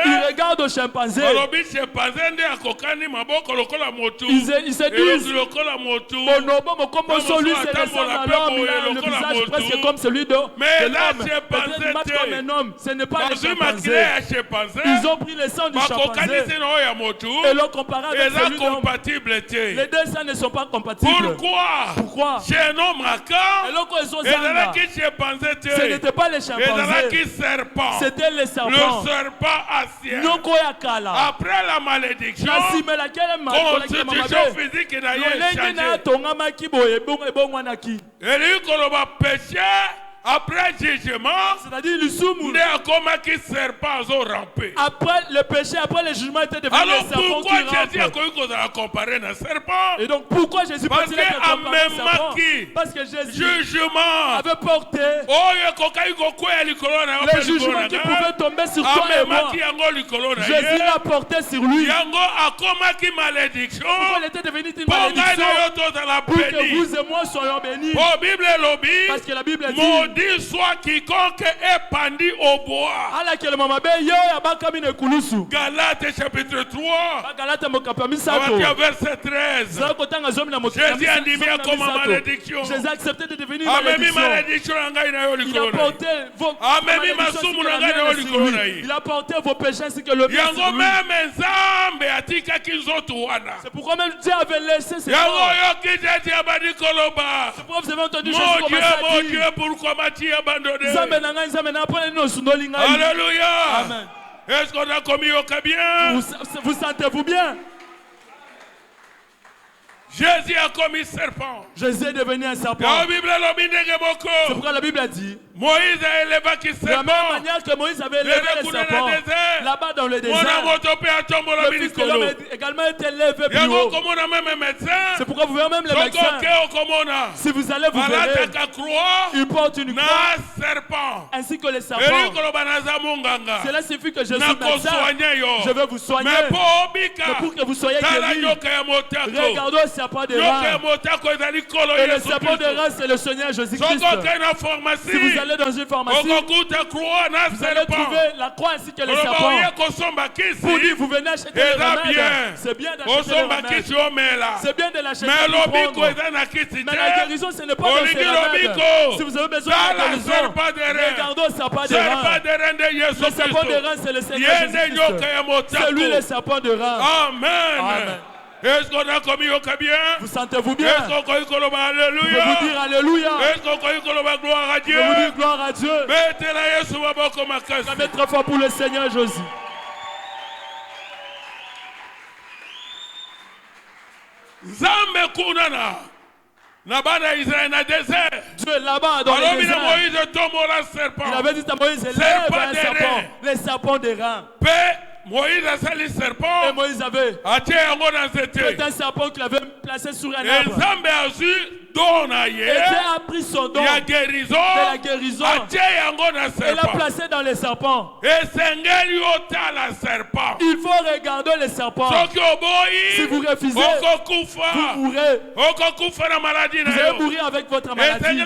Il regarde au chimpanzé. Ils se disent, lui c'est ressemble à l'homme, il a le visage presque comme celui de l'homme. Peut-être comme un homme, ce n'est pas le chimpanzé. Ils ont pris le sang du chimpanzé et l'ont comparé avec celui de l'homme. Les deux sangs ne sont pas compatibles. Pourquoi? Ce n'était pas les chimpanzés, c'était les serpents. Le serpent ancien. Après la malédiction, constitution physique n'a changé. Péché. Après jugement, c'est-à-dire le soumou. Après le péché, après le jugement était devenu le serpent qui rampe. Et donc pourquoi Jésus peut-il être comparé au serpent? Parce que Jésus avait porté le jugement qui pouvait tomber sur toi et moi. Jésus l'a porté sur lui. Pourquoi il était devenu une malédiction? Pour que vous et moi soyons bénis. Parce que la Bible dit, maudit soit quiconque est pendu au bois. Galates chapitre 3, verset 13. Jésus a dit bien comme malédiction. Jésus a accepté de devenir malédiction. Il a porté vos il a porté vos péchés ainsi que le bien. C'est pourquoi même Dieu avait laissé ses morts. C'est pourquoi vous avez entendu Jésus commencer à dire, pourquoi m'as-tu abandonné? Alléluia. Amen. Est-ce qu'on a commis au bien? Vous sentez-vous bien? Jésus a commis serpent. Jésus est devenu un serpent. C'est pourquoi la Bible a dit, Moïse a élevé qui serpent. De la même manière que Moïse avait élevé le serpent là-bas dans le désert, le Fils de l'homme a également été élevé plus haut. C'est pourquoi vous verrez même les médecins. Si vous allez vous verrez, ils portent une croix ainsi que les serpents. Cela signifie que je suis médecin. Je vais vous soigner. Mais pour que vous soyez guéris, regardons le serpent de reins. Et le serpent de reins, c'est le Seigneur Jésus-Christ. Si vous allez dans une pharmacie, vous allez trouver la croix ainsi que les serpents. Pour dire, vous venez acheter les remèdes. C'est bien d'acheter les remèdes. C'est bien de l'acheter et de prendre. Mais la guérison, ce n'est pas dans ces remèdes. Si vous avez besoin de la guérison, regardons le serpent de reins. Le serpent de reins, c'est le Seigneur Jésus-Christ. C'est lui le serpent de reins. Amen. Est-ce qu'on a commis au bien? Vous sentez-vous bien? Est-ce qu'on peut alléluia? Vous dire alléluia? Est-ce qu'on peut gloire à Dieu? Vous dire gloire à Dieu? Mettez-la mettre fort pour le Seigneur Jésus. Zambe kunana. Dieu là-bas dans le désert. Il avait dit à Moïse, lève un serpent. Les serpents des reins. Moïse a sali serpent. Et Moïse avait fait un serpent qu'il avait placé sur un arbre. Et Dieu a pris son don de la guérison. Et l'a placé dans les serpents. Il faut regarder les serpents. Si vous refusez, vous mourrez. Vous allez mourir avec votre maladie.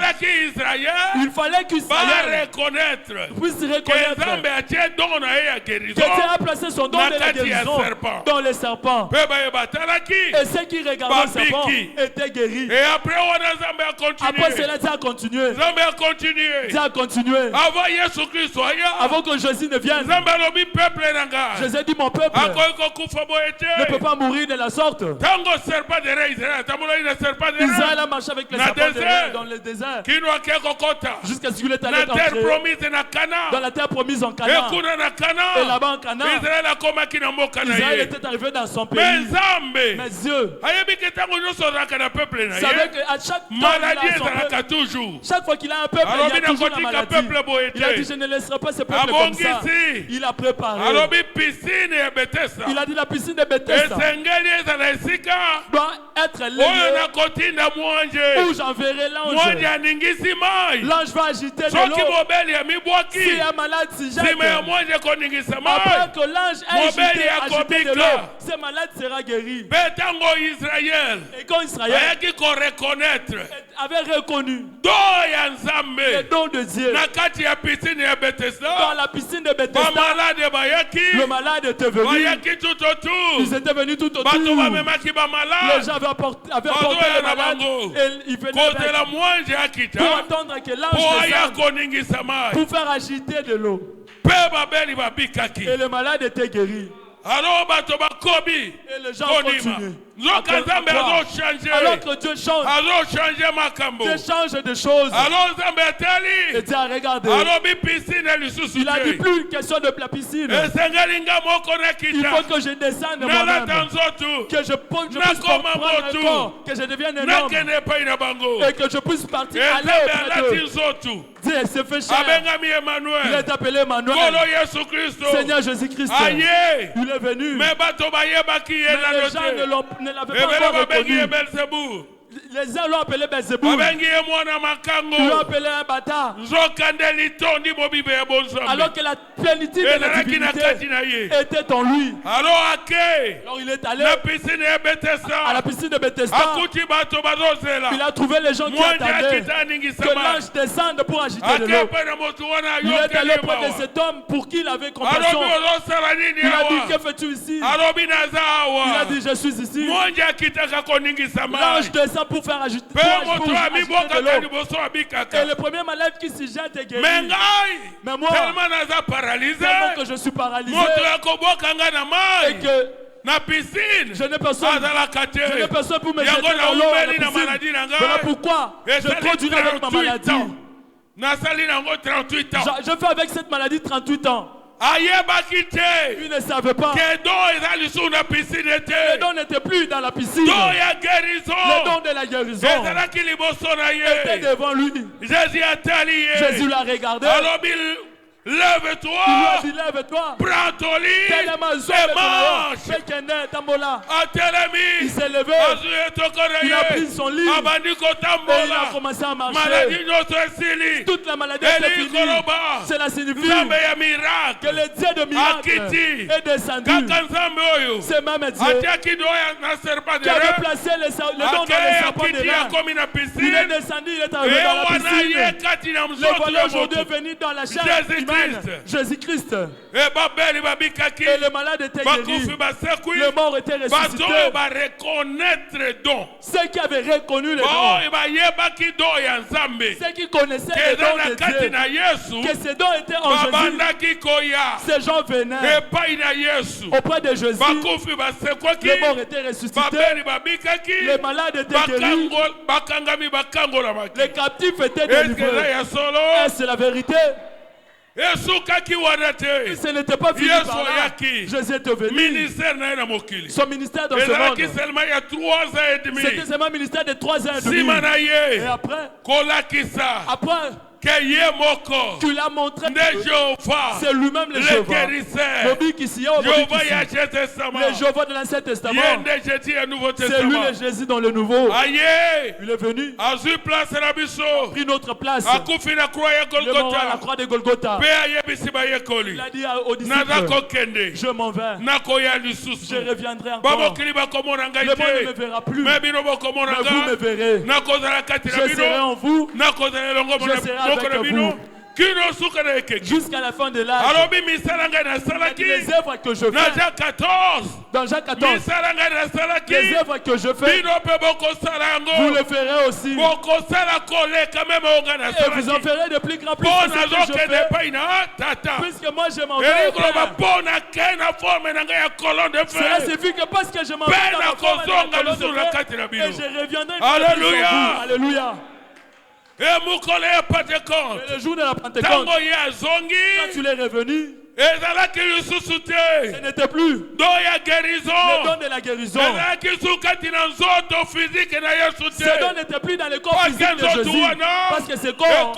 Il fallait qu'Israël puisse reconnaître que Dieu a placé son don de la guérison dans les serpents. Et ceux qui regardaient les serpents étaient guéris. Et après cela, Dieu a continué. Dieu a continué. Avant que Jésus ne vienne, Jésus dit mon peuple ne peut pas mourir de la sorte. Israël a marché avec les serpents dans le désert jusqu'à ce qu'il est allé entrer dans la terre promise en Canaan. Et là-bas en Canaan, Israël était arrivé dans son pays. Mais Dieu savait qu'à chaque fois qu'il a un peuple, il y a toujours la maladie. Il a dit, je ne laisserai pas ce peuple comme ça. Il a préparé. Il a dit, la piscine de Bethesda doit être lieu où j'enverrai l'ange. L'ange va agiter de l'eau. Si un malade s'y jette, après que l'ange ait agité de l'eau, ce malade sera guéri. Et quand Israël avait reconnu le don de Dieu dans la piscine de Bethesda, le malade était venu. Ils étaient venus tout autour. Les gens avaient apporté le malade et ils venaient pour attendre que l'ange descende pour faire agiter de l'eau. Et le malade était guéri. Et les gens continuent. Alors que Dieu change, Dieu change de choses. Et Dieu a regardé. Il a dit plus question de la piscine. Il faut que je descende moi-même. Que je puisse comprendre un corps. Que je devienne un homme. Et que je puisse partir aller auprès d'eux. Dieu s'est fait chair. Il est appelé Emmanuel. Seigneur Jésus-Christ. Il est venu. Mais les gens ne l'avaient pas encore reconnu. Les uns l'ont appelé Belzéboul. Ils l'ont appelé un bâtard. Alors que la plénitude de la divinité était en lui. Alors il est allé à la piscine de Bethesda. Il a trouvé les gens qui attendaient que l'ange descende pour agiter de l'eau. Il est allé auprès de cet homme pour qui il avait compassion. Il a dit, que fais-tu ici? Il a dit, je suis ici. L'ange descend pour faire agiter de l'eau. Et le premier malade qui s'y jette est guéri. Mais moi, tellement que je suis paralysé et que je n'ai personne pour me jeter dans l'eau à la piscine. Voilà pourquoi je continue avec ma maladie. Je fais avec cette maladie 38 ans. Il ne savait pas. Le don n'était plus dans la piscine. Le don de la guérison était devant lui. Jésus l'a regardé. Lève-toi. Il lui a dit, lève-toi. Prends ton lit et marche. Il s'est levé. Il a pris son lit. Et il a commencé à marcher. Toute la maladie était finie. Cela signifie que le Dieu de miracle est descendu. C'est même Dieu qui avait placé le don dans les serpents de reins. Il est descendu, il est arrivé dans la piscine. Le voilà aujourd'hui venu dans la chair. Jésus-Christ. Et les malades étaient guéris. Les morts étaient ressuscités. Ceux qui avaient reconnu les dons. Ceux qui connaissaient les dons de Dieu. Que ces dons étaient en Jésus. Ces gens venaient auprès de Jésus. Les morts étaient ressuscités. Les malades étaient guéris. Les captifs étaient délivrés. Est-ce la vérité? Ce n'était pas fini par là. Jésus était venu. Son ministère dans ce monde. C'était seulement un ministère de 3 ans et demi. Et après, tu l'as montré. C'est lui-même le Jéhovah. Le Jéhovah de l'Ancien Testament. C'est lui le Jésus dans le Nouveau. Il est venu. Il a pris notre place. Il est mort à la croix de Golgotha. Il a dit aux disciples, je m'en vais. Je reviendrai encore. Le monde ne me verra plus. Mais vous me verrez. Je serai en vous. Je serai avec vous. Jusqu'à la fin de l'âge. Les œuvres que je fais. Dans Jean 14. Les œuvres que je fais. Vous le ferez aussi. Et vous en ferez de plus grand plus que ce que je fais. Puisque moi je m'en vais. Cela signifie que parce que je m'en vais dans la forme de la colonne de feu, et je reviendrai. Alléluia. Alléluia. Et le jour de la Pentecôte, quand tu es revenu, ce n'était plus le don de la guérison. Ce don n'était plus dans le corps physique de Jésus. Parce que ce corps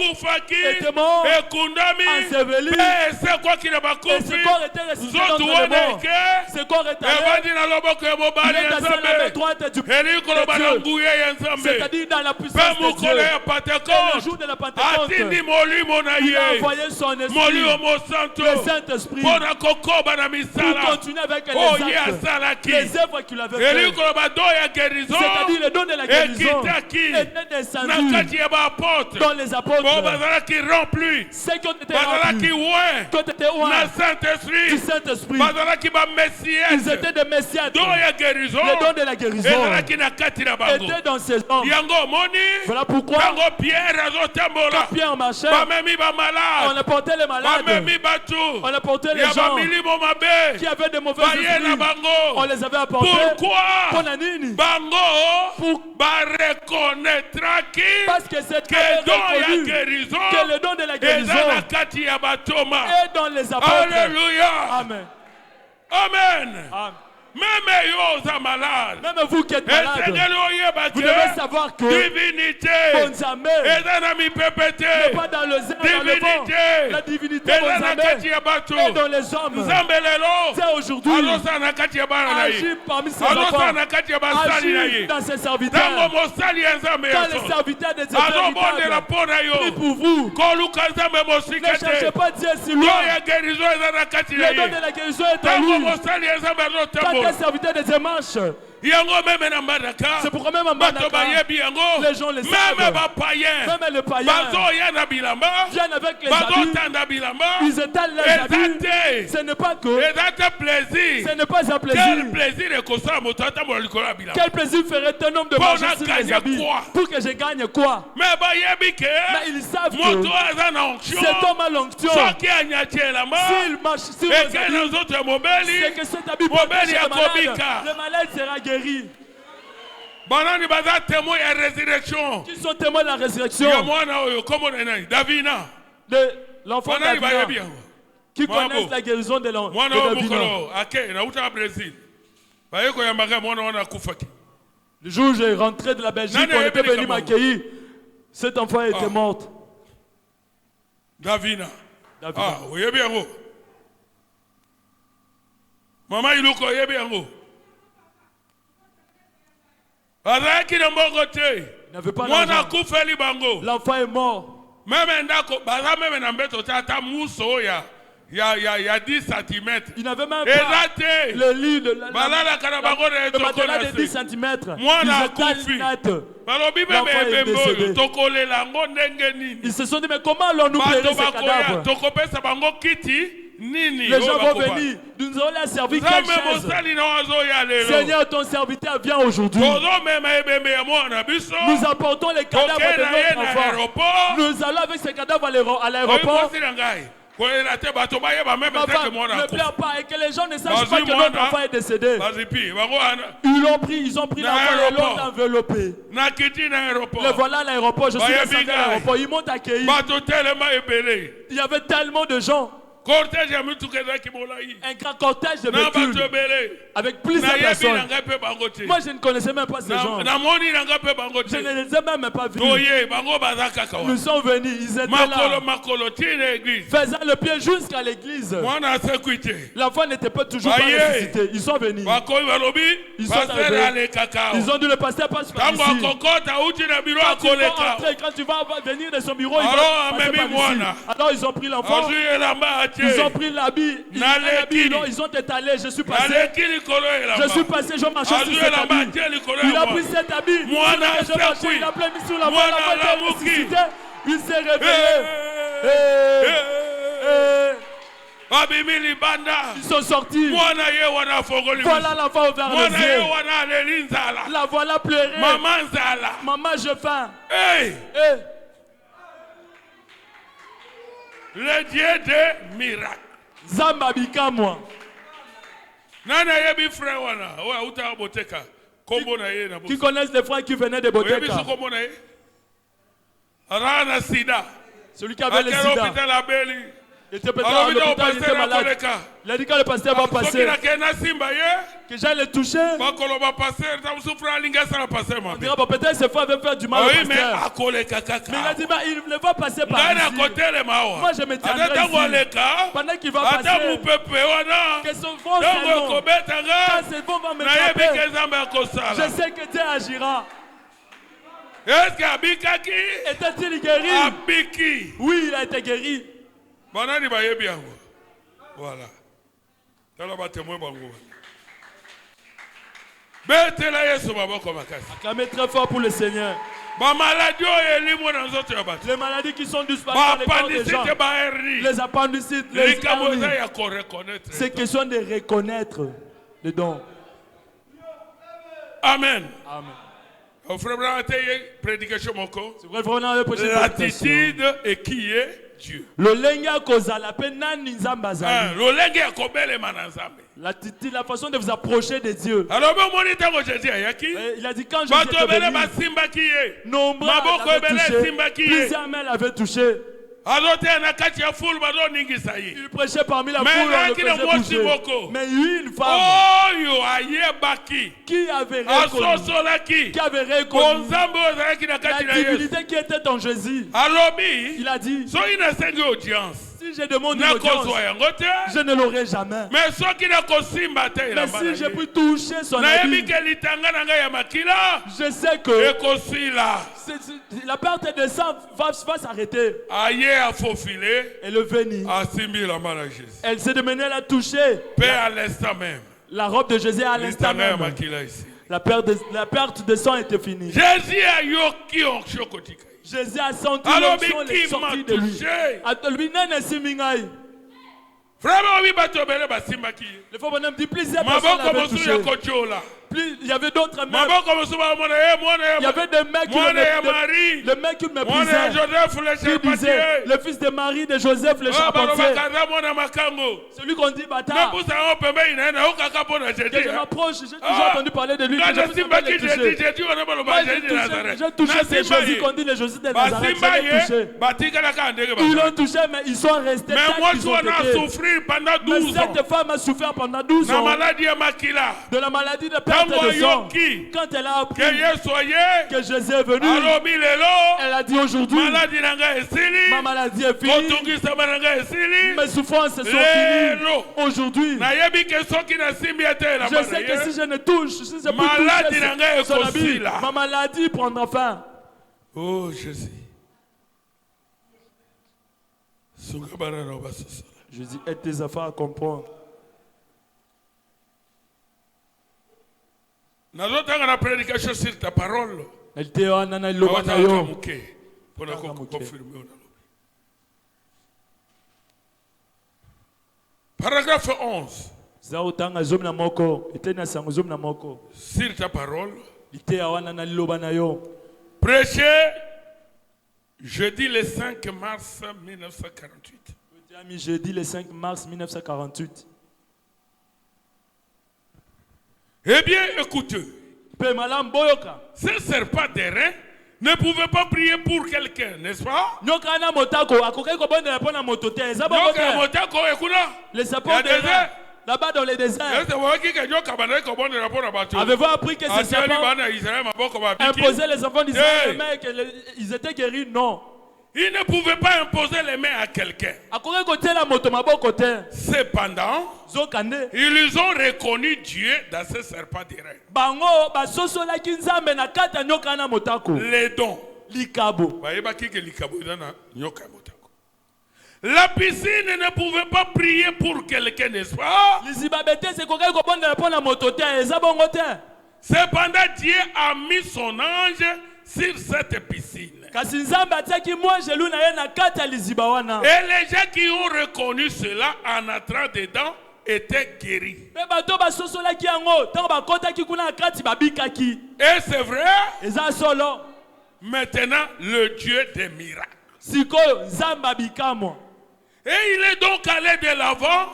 était mort, enseveli. Et ce corps était ressuscité dans le monde. Ce corps est allé. Il est assis à la main droite du Père de Dieu. C'est-à-dire dans la puissance de Dieu. Et le jour de la Pentecôte, il a envoyé son esprit, le Saint-Esprit, pour continuer avec les actes, les œuvres qu'il avait fait. C'est-à-dire le don de la guérison était descendu dans les apôtres. Ceux qui ont été remplis, qui ont été oints du Saint-Esprit, ils étaient des messiades. Le don de la guérison était dans ces hommes. Voilà pourquoi quand Pierre marchait, on apportait les malades, on apportait les gens qui avaient de mauvais esprits, on les avait apportés. Pourquoi? Parce que c'est que le don de la guérison est dans les apôtres. Alléluia. Amen. Amen. Amen. Même vous qui êtes malade, vous devez savoir que Bonzamé n'est pas dans le zèle, dans le vent. La divinité Bonzamé est dans les hommes. C'est aujourd'hui agir parmi ses enfants, agir dans ses serviteurs. Quand les serviteurs des véritables prient pour vous, ne cherchez pas Dieu si loin. Le don de la guérison est en lui. Les serviteurs des démarches. C'est pourquoi même en Mbandaka, les gens les savent. Même les païens viennent avec les habits. Ils étalent les habits. Ce n'est pas que. Ce n'est pas un plaisir. Quel plaisir ferait un homme de marcher sur les habits? Pour que je gagne quoi? Mais ils savent que cet homme a l'onction. S'il marche sur les habits, c'est que cet habit protège le malade. Le malade sera guéri. Qui sont témoins de la résurrection? De l'enfant Davina. Qui connaissent la guérison de Davina. Le jour où j'ai rentré de la Belgique, on était venu m'accueillir. Cet enfant était mort. Davina. Ah, oui, bien. Maman, il est bien. N'avait pas l'argent. L'enfant est mort. Il y a 10 cm. Il n'avait même pas le lit de le matelas de 10 cm. Ils se sont dit, mais comment allons-nous plaire ces cadavres? Les gens vont venir, nous allons leur servir quelle chaise? Seigneur, ton serviteur vient aujourd'hui. Nous apportons les cadavres de notre enfant. Nous allons avec ces cadavres à l'aéroport. Ne pleure pas et que les gens ne sachent pas que notre enfant est décédé. Ils ont pris l'enfant et l'ont enveloppé. Le voilà à l'aéroport, je suis descendu à l'aéroport, ils m'ont accueilli. Il y avait tellement de gens. Un grand cortège de véhicules avec plusieurs personnes. Moi je ne connaissais même pas ces gens. Je ne les ai même pas vus. Nous sommes venus, ils étaient là, faisant le pied jusqu'à l'église. L'enfant n'était pas toujours pas ressuscité. Ils sont venus. Ils sont arrivés. Ils ont dit le pasteur passe par ici. Quand tu vas venir de son bureau, il va passer par ici. Alors ils ont pris l'enfant. Ils ont pris l'habit, ils ont étalé, je suis passé, je marchais sur cet habit. Il a pris cet habit, il a plein mis sur la voie, la ressuscité, il s'est réveillé. Ils sont sortis. Voilà l'enfant ouvert les yeux. La voilà pleurer. Maman, je faim. Le Dieu des miracles. Zambabika moi. Qui connaissent les frères qui venaient de Boteka? Celui qui avait le sida. Il était peut-être à l'hôpital, il était malade. Il a dit quand le pasteur va passer, que j'allais le toucher. On dira, peut-être ce frère veut faire du mal au pasteur. Mais il a dit, il ne va passer par ici. Moi je me tiendrai ici. Pendant qu'il va passer, que son vent s'allume. Quand ce vent va me frapper, je sais que Dieu agira. Était-il guéri? Oui, il a été guéri. Voilà. Acclamez très fort pour le Seigneur. Les maladies qui sont disparues dans les corps des gens, les appendicites, les hernies, c'est question de reconnaître les dons. Amen. Amen. L'attitude et qui est Dieu. La façon de vous approcher de Dieu. Il a dit quand je suis nombreux l'avaient touché, plusieurs mains l'avaient touché. Il prêchait parmi la foule, on le faisait bouger. Mais une femme qui avait reconnu la divinité qui était en Jésus. Il a dit, si je demande une audience, je ne l'aurai jamais. Mais si je peux toucher son habit, je sais que la perte de sang va s'arrêter. Elle est venue. Elle s'est devenue à toucher la robe de Jésus à l'instant même. La perte de sang était finie. Jésus a senti l'onction sortir de lui. Le frère Bonhomme dit plusieurs personnes l'avaient touché. Il y avait d'autres mecs. Il y avait des mecs qui me brisaient. Qui disaient, le fils de Marie de Joseph le charpentier. Celui qu'on dit bâtard. Que je m'approche, j'ai toujours entendu parler de lui. Que je puisse pas le toucher. J'ai touché ces Jésus qu'on dit les Jésus de Nazareth. Ils l'ont touché, mais ils sont restés. Mais cette femme a souffert pendant 12 ans de la maladie de perte de sang. Quand elle a appris que Jésus est venu, elle a dit aujourd'hui, ma maladie est finie, mes souffrances sont finies. Aujourd'hui, je sais que si je ne touche, si je peux toucher son habit, ma maladie prendra fin. Oh Jésus. Jésus aide tes enfants à comprendre. Nazotanga na prédication sur ta parole. Paragraphe 11. Sur ta parole. Prêché jeudi le 5 mars 1948. Jeudi le 5 mars 1948. Eh bien, écoutez. Ce serpent d'airain ne pouvait pas prier pour quelqu'un, n'est-ce pas? Le serpent d'airain, là-bas dans les déserts. Avez-vous appris que ce serpent imposait les enfants d'Israël et qu'ils étaient guéris? Non. Il ne pouvait pas imposer les mains à quelqu'un. Cependant, ils ont reconnu Dieu dans ce serpent d'airain. Les dons. La piscine ne pouvait pas prier pour quelqu'un, n'est-ce pas? Cependant, Dieu a mis son ange sur cette piscine. Et les gens qui ont reconnu cela en entrant dedans étaient guéris. Et c'est vrai. Maintenant, le Dieu des miracles. Et il est donc allé de l'avant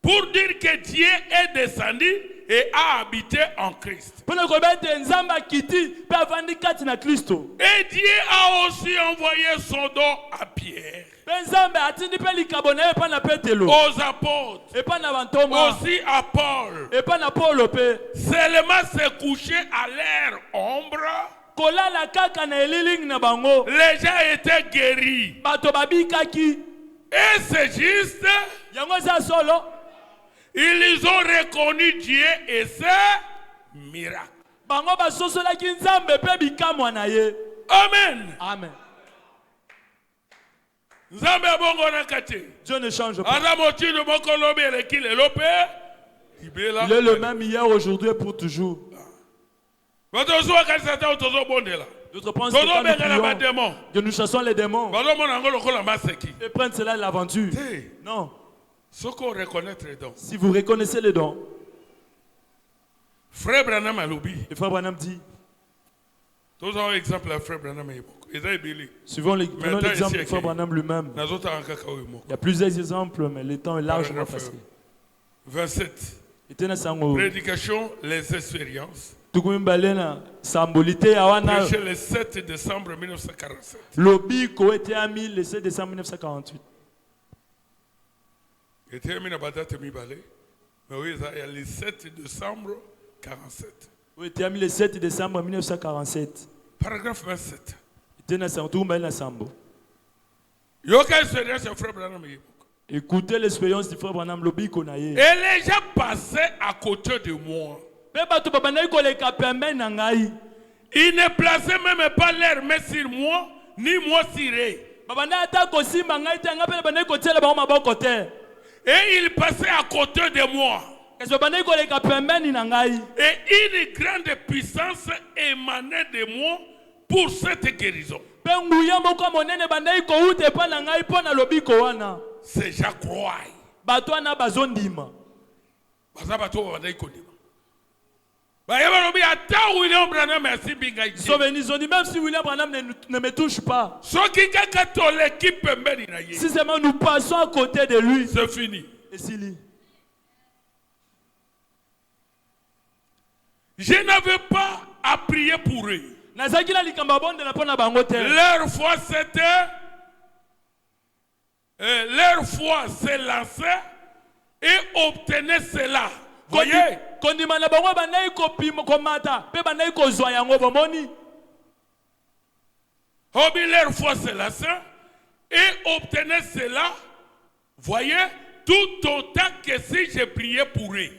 pour dire que Dieu est descendu et a habité en Christ. Et Dieu a aussi envoyé son don à Pierre, aux apôtres, aussi à Paul. Seulement se coucher à l'air ombre, les gens étaient guéris. Et c'est juste, ils ont reconnu Dieu et ses miracles. Amen. Amen. Dieu ne change pas. Il est le même hier, aujourd'hui et pour toujours. D'autres pensent que nous chassons les démons et prennent cela de l'aventure. Non. Si vous reconnaissez les dons, Frère Branham a lobby. Le frère Branham dit. Suivons l'exemple du frère Branham lui-même. Il y a plusieurs exemples, mais le temps est largement passé. 27. Prédication, les expériences. Prêché le 7 décembre 1947. Lobby Koete Ami le 7 décembre 1948. Le 7 décembre 47. Oui, tu as mis le 7 décembre 1947. Paragraphe 27. Écoutez l'expérience du frère Branham Lobby Konaye. Et les gens passaient à côté de moi. Ils ne plaçaient même pas leurs mains sur moi, ni moi sur eux. Et ils passaient à côté de moi. Et une grande puissance émanait de moi pour cette guérison. C'est Jacques Roy. Ils sont venus, ils ont dit même si William Branham ne me touche pas, si seulement nous passons à côté de lui, c'est fini. Et s'il lit. Je n'avais pas à prier pour eux. Leur foi c'était, leur foi s'élançait et obtenait cela. Voyez? Leur foi s'élançait et obtenait cela. Voyez? Tout autant que si je priais pour eux.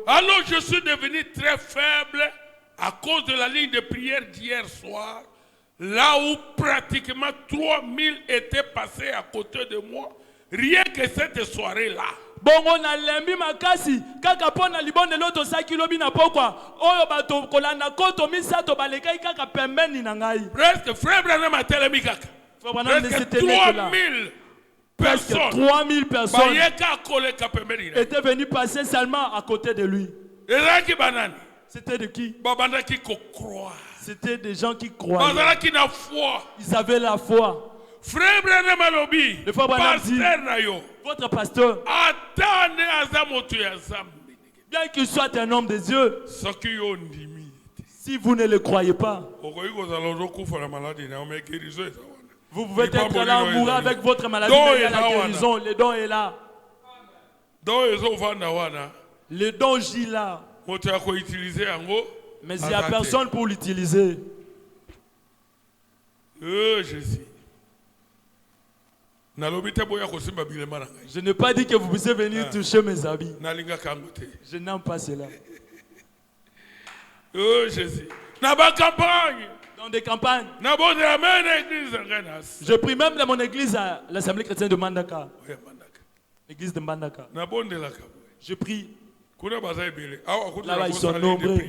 Alors je suis devenu très faible à cause de la ligne de prière d'hier soir, là où pratiquement 3000 étaient passés à côté de moi, rien que cette soirée-là. Bongo na lembi makasi kaka pona libonde loto saki lobi na pokwa oyo bato kolanda koto misato balekai kaka pembeni na ngai. Presque frère Branham a telemi kaka. Presque 3000 personnes. 3000 personnes étaient venues passer seulement à côté de lui. C'était de qui? C'était des gens qui croyaient. Ils avaient la foi. Frère Branham alobi, le frère Branham dit, votre pasteur, bien qu'il soit un homme de Dieu, si vous ne le croyez pas, vous pouvez être là en mourant avec votre maladie, mais la guérison, le don est là. Le don gît là. Mais il n'y a personne pour l'utiliser. Jésus. Je n'ai pas dit que vous puissiez venir toucher mes habits. Je n'aime pas cela. Oh Jésus. Dans des campagnes. Je prie même dans mon église à l'Assemblée chrétienne de Mandaka. L'église de Mandaka. Je prie. Là-bas, ils sont nombreux.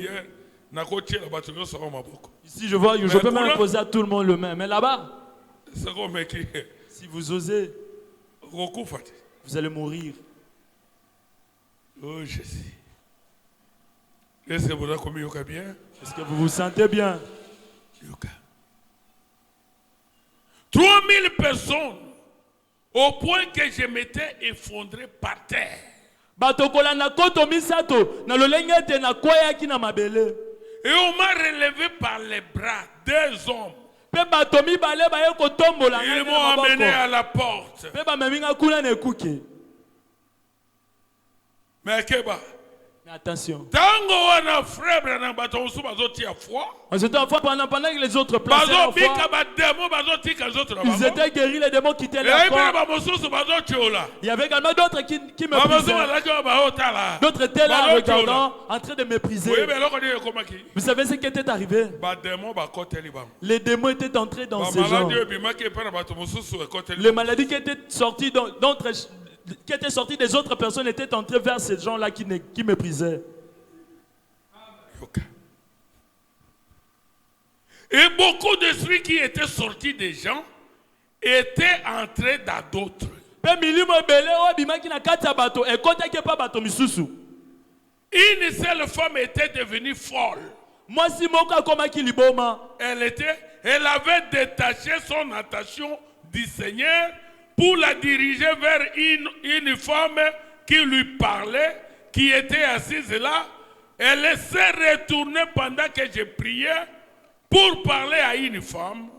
Ici, je vois, je peux même poser à tout le monde le même. Mais là-bas, si vous osez, vous allez mourir. Oh Jésus. Est-ce que vous vous sentez bien? 3000 personnes au point que je m'étais effondré par terre. Et on m'a relevé par les bras, 2 hommes. Ils m'ont amené à la porte. Mais Mais attention. Pendant que les autres plaçaient la foi, ils étaient guéris, les démons quittaient la foi. Il y avait également d'autres qui méprisaient. D'autres étaient là regardant, en train de mépriser. Vous savez ce qui était arrivé? Les démons étaient entrés dans ces gens. Les maladies qui étaient sorties des autres personnes étaient entrées vers ces gens-là qui méprisaient. Et beaucoup d'esprits qui étaient sortis des gens étaient entrés dans d'autres. Une seule femme était devenue folle. Elle avait détaché son attention du Seigneur pour la diriger vers une femme qui lui parlait, qui était assise là. Elle s'est retournée pendant que je priais pour parler à une femme.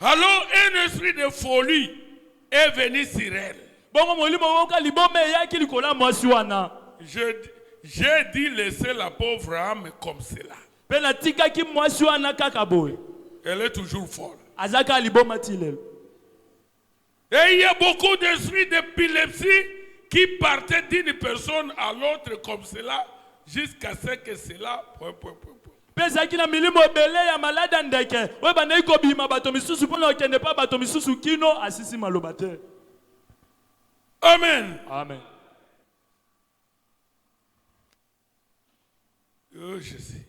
Alors un esprit de folie est venu sur elle. J'ai dit laisser la pauvre âme comme cela. Elle est toujours folle. Et il y a beaucoup d'esprits d'épilepsie qui partaient d'une personne à l'autre comme cela jusqu'à ce que cela... Amen. Amen. Oh Jésus.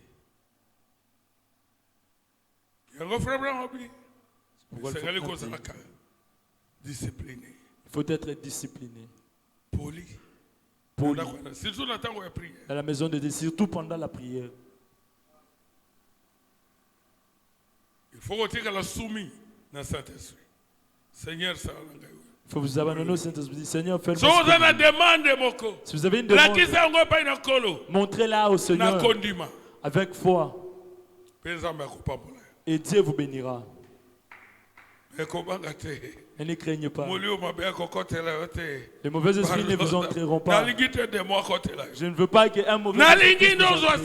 Il faut être discipliné. Poli. Dans la maison de Dieu, surtout pendant la prière. Il faut que la soumis dans Saint-Esprit. Seigneur, ça il faut vous abandonner au Saint-Esprit. Seigneur, faites-le. Si vous avez une demande, montrez-la au Seigneur avec foi. Et Dieu vous bénira. Et ne craignez pas. Les mauvais esprits ne vous entreront pas. Je ne veux pas qu'un mauvais esprit vous entre.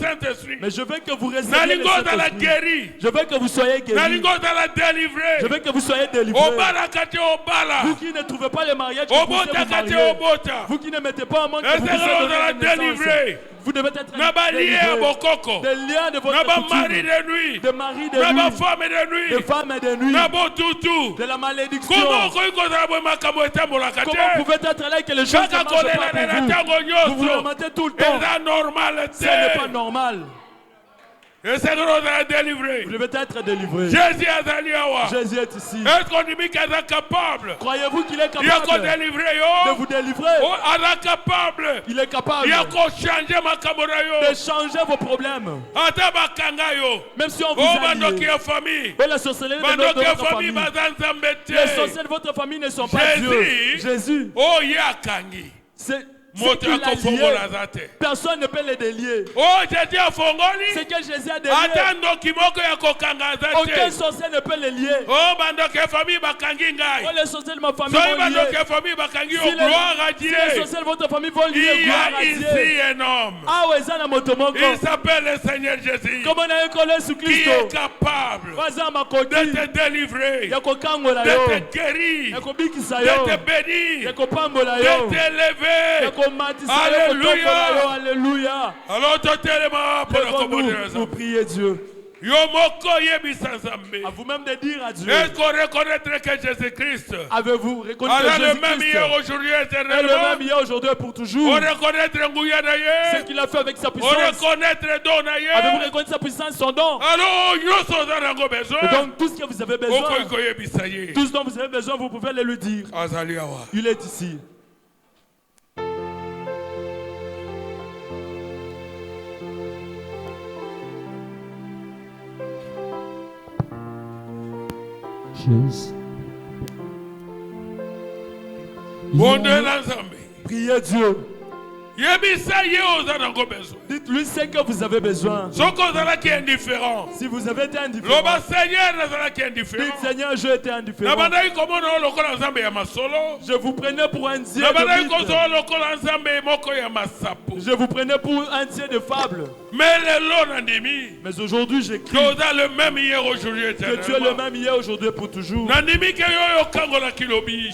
Mais je veux que vous receviez le Saint-Esprit. Je veux que vous soyez guéris. Je veux que vous soyez délivrés. Vous qui ne trouvez pas le mariage, vous qui ne mettez pas en monde, que vous puissiez donner vous devez être délivrés. Des liens de votre coutume, des maris de nuit, des femmes de nuit, de la malédiction. Comment vous pouvez être là et que les choses ne marchent pas pour vous? Vous vous lamentez tout le temps. Ce n'est pas normal. Vous devez être délivré. Jésus est ici. Croyez-vous qu'il est capable de vous délivrer? Il est capable de changer vos problèmes. Même si on vous a lié. Mais les sorcelleries de votre famille, les sorciers de votre famille ne sont pas Dieu. Jésus, personne ne peut les délier. C'est que Jésus a délié. Aucun sorcier ne peut les lier. Les sorciers de ma famille vont lier. Si les sorciers de votre famille vont lier, gloire à Dieu. Il s'appelle le Seigneur Jésus. Qui est capable de te délivrer, de te guérir, de te bénir, de t'élever. Alléluia. Alléluia. Alors nous prier Dieu. À vous-même de dire à Dieu. Est-ce qu'on reconnaît que Jésus-Christ avez-vous reconnu que Jésus-Christ le même hier, aujourd'hui, éternellement? Le même hier, aujourd'hui et pour toujours. On reconnaît ce qu'il a fait avec sa puissance. On reconnaît avez-vous reconnu sa puissance, son don? Alors, et donc tout ce que vous avez besoin, tout ce dont vous avez besoin, vous pouvez le lui dire. Il est ici. Priez Dieu. Dites-lui ce que vous avez besoin. Si vous avez été indifférent, dites Seigneur, je été indifférent. Je vous prenais pour un dieu de mythe. Je vous prenais pour un dieu de fable. Mais aujourd'hui j'écris que tu es le même hier, aujourd'hui et pour toujours.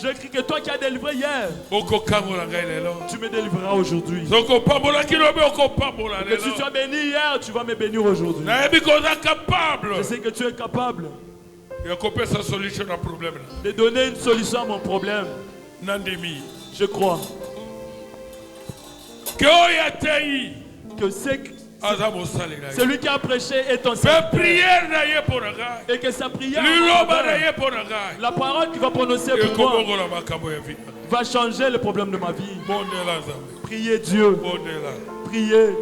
J'écris que toi qui as délivré hier, tu me délivreras aujourd'hui. Que si tu as béni hier, tu vas me bénir aujourd'hui. Je sais que tu es capable de donner une solution à mon problème. Je crois que celui qui a prêché est ton serviteur. Et que sa prière, la parole qu'il va prononcer pour moi, va changer le problème de ma vie. Priez Dieu. Priez.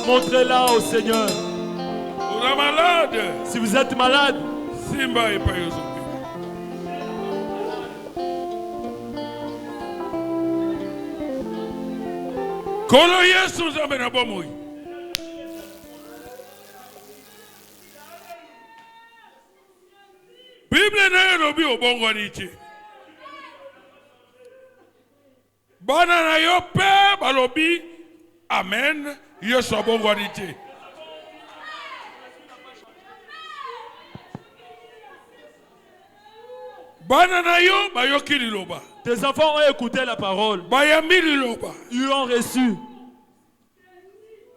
Montrez-la au Seigneur. Si vous êtes malade, Bible na lobi obongo nichi. Bana na yo pe balobi amen. Yesu obongo nichi. Bana na yo bayoki liloba. Tes enfants ont écouté la parole. Bayami liloba. Ils l'ont reçu.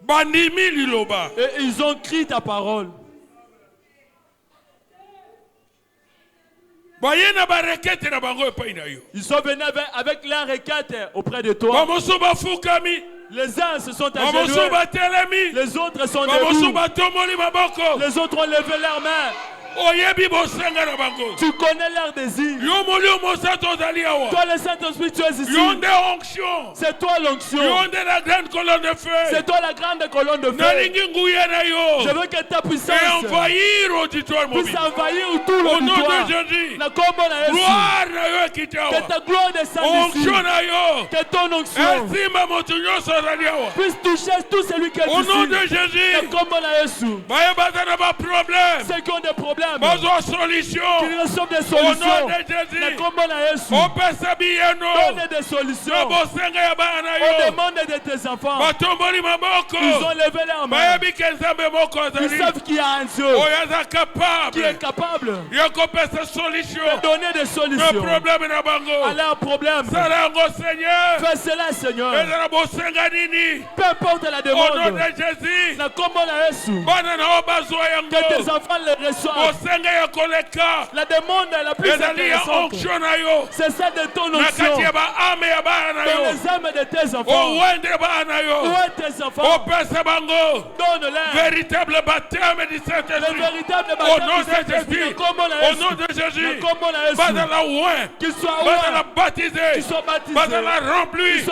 Bandimi liloba. Et ils ont crié ta parole. Ils sont venus avec la requête auprès de toi. Les uns se sont agenouillés. Les autres sont debout. Les autres ont levé leurs mains. Tu connais leur désir. Toi le Saint-Esprit, tu es ici. C'est toi l'onction. C'est toi la grande colonne de feu. Je veux que ta puissance puisse envahir tout l'auditoire. Que ta gloire descende ici. Que ton onction puisse toucher tout celui qui est ici. Ceux qui ont des problèmes, qui reçoivent des solutions. Donne des solutions. On demande de tes enfants. Ils ont levé leurs mains. Ils savent qu'il y a un Dieu qui est capable de donner des solutions à leurs problèmes. Fais cela, Seigneur. Peu importe la demande. Que tes enfants les reçoivent. La demande la plus intéressante, c'est celle de ton onction dans les âmes de tes enfants. Où est tes enfants? Donne-leur le véritable baptême du Saint-Esprit. Au nom de Jésus. Qu'ils soient baptisés, qu'ils soient remplis,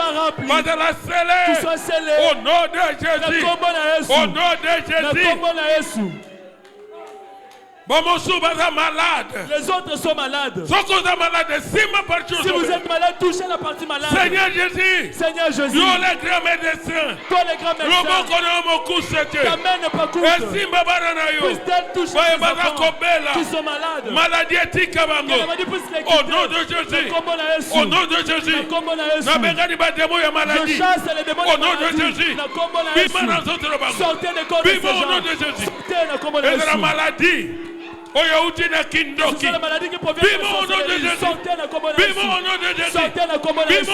qu'ils soient scellés. Au nom de Jésus. Les autres sont malades. Si vous êtes malade, touchez la partie malade. Seigneur Jésus. Toi les grands médecins. Ta main n'est pas courte. Puisse-t-elle toucher les enfants qui sont malades. Au nom de Jésus. Je chasse les démons de maladie. Sortez des corps de ces gens. Sortez Et la maladie. C'est la maladie qui provient de la sorcellerie. Sortez la commune à Jésus. Sortez la commune à Jésus.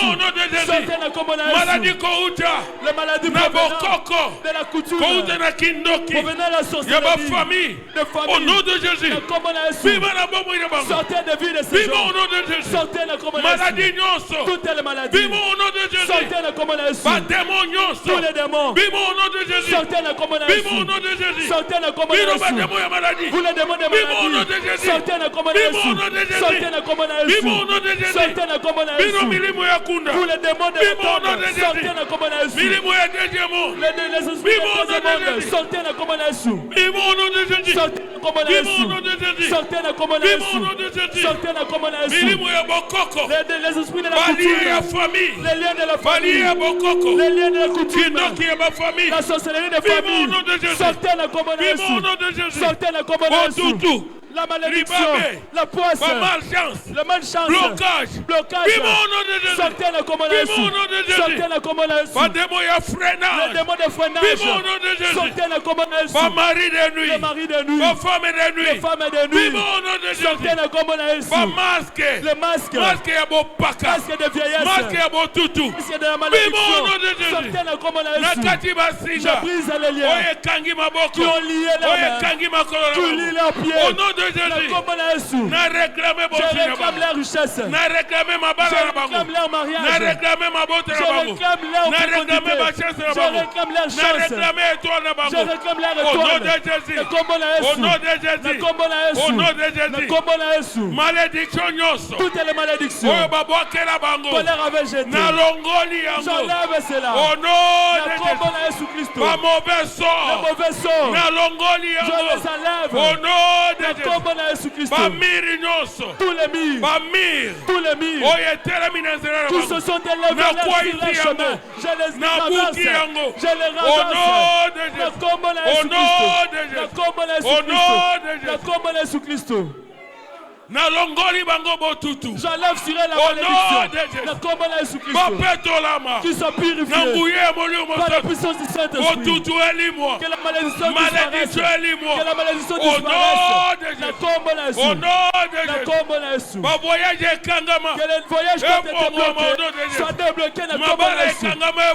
Sortez la commune à Jésus. La maladie provenant de la coutume. Provenant de la sorcellerie. Au nom de Jésus. La commune à Jésus. Sortez de vie de ces gens. Sortez la commune à Jésus. Toutes les maladies. Sortez la commune à Jésus. Tous les démons. Sortez la commune à Jésus. Sortez la commune à Jésus. Vous les démons de maladie. Sortez la commune à Jésus. Sortez la commune à Jésus. Sortez la commune à Jésus. Vous les démons de l'automne. Sortez la commune à Jésus. Les esprits de monde. Sortez la commune à Jésus. Sortez la commune à Jésus. Sortez la commune à Jésus. Sortez la commune à Jésus. Les esprits de la coutume. Les liens de la famille. Les liens de la coutume. La sorcellerie de famille. Sortez la commune à Jésus. Sortez la commune à Jésus. La malédiction, la poisse, la malchance, blocage, sortez la commune à Jésus. Sortez la commune à Jésus. Les démons de freinage, sortez la commune à Jésus. Le mari de nuit, les femmes de nuit, sortez la commune à Jésus. Le masque de vieillesse, masque de la malédiction, sortez la commune à Jésus. Je brise les liens qui ont lié la main, qui ont lié leurs pieds. Je réclame la richesse. Je réclame leur mariage. Je réclame leur fécondité. Je réclame leur chance. Je réclame leur étoile. Malédiction. Toutes les malédictions qu'on leur avait jetées. J'enlève cela. Le mauvais sort. Je les enlève. Au nom de Jésus. Tous les murs qui se sont élevés sur le chemin, je les ramasse. La Jésus-Christ. J'enlève sur elle la malédiction. La commune à Jésus-Christ. Qui sont purifiés par la puissance du Saint-Esprit. Que la malédiction disparaisse. Que la malédiction disparaisse. La commune à Jésus. La commune à Jésus. Que les voyages qui ont été bloqués soient débloqués. La commune à Jésus.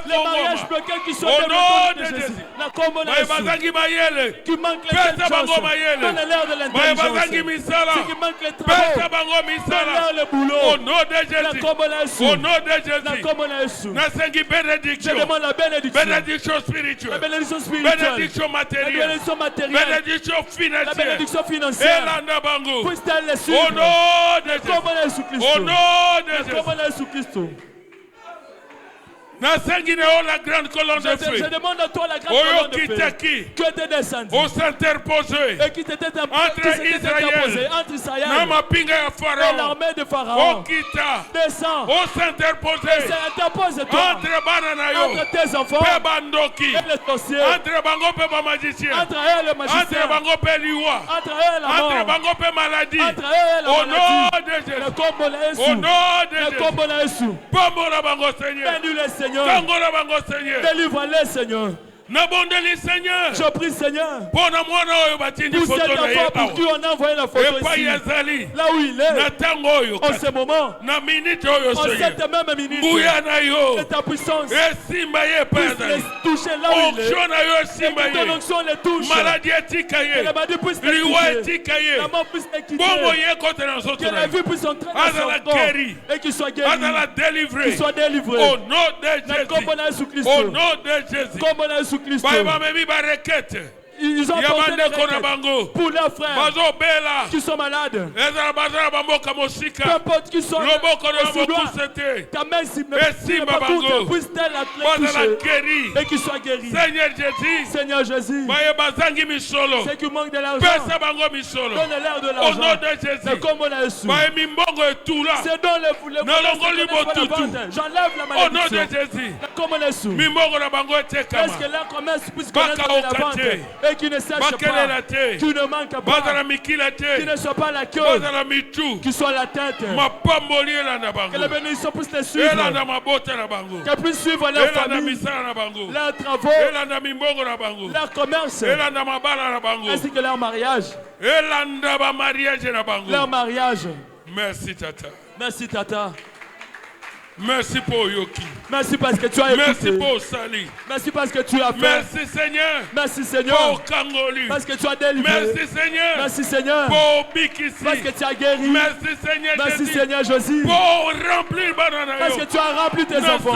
Les mariages bloqués qui sont débloqués. La commune à Jésus. Qui manque l'intelligence. Donne l'air de l'intelligence. Ce qui manque les le boulot. Au nom de Jésus. Au nom de Jésus. Je demande la bénédiction. Bénédiction spirituelle. La bénédiction spirituelle. Bénédiction matérielle. La bénédiction matérielle. Bénédiction financière. La bénédiction financière. Puisse-t-elle les suivre. Au nom de Jésus. Au nom de Jésus. La grande colonne de feu. Je demande à toi la grande colonne de feu que te descende et qui t'était entre Israël et l'armée de Pharaon. Descends et s'interpose-toi entre tes enfants et les sorciers, entre eux le magicien, entre eux la mort, entre eux la maladie. Au nom de Jésus. Bénis le Seigneur. Délivre-les, Seigneur. Je prie, Seigneur, pour cet enfant pour qui on a envoyé la photo ici, là où il est, en ce moment, en cette même minute, que ta puissance puisse les toucher là où il est, et que ton onction les touche, que la maladie puisse les toucher, la mort puisse les quitter, que la vie puisse entrer dans son corps, et qu'il soit guéri, qu'il soit délivré, au nom de Jésus-Christ, au nom de Jésus. Ils ont porté des requêtes pour leurs frères qui sont malades. Peu importe qui sont ta main cible pas contre, puisse-t-elle les toucher et qu'ils soient guéris. Seigneur Jésus, ceux qui manquent de l'argent, donne-leur de l'argent. Au nom de Jésus, c'est dans le j'enlève la malédiction. Est-ce que leur commerce puisse connaître de la vente et qui ne sèche pas, qui ne manque pas, qui ne soit pas la queue, qui soit la tête. Que les bénédictions puissent les suivre, qu'elles puissent suivre leur famille, leurs travaux, leur commerce, ainsi que leur mariage. Leur mariage. Merci Tata. Merci Tata. Merci pour Yoki. Merci parce que tu as écouté. Merci pour Sali. Merci parce que tu as fait. Merci Seigneur. Merci Seigneur. Pour Kangoli. Parce que tu as délivré. Merci Seigneur. Merci Seigneur. Pour Bikisi. Parce que tu as guéri. Merci Seigneur. Merci Seigneur Josie. Pour remplir Bananayo. Parce que tu as rempli tes enfants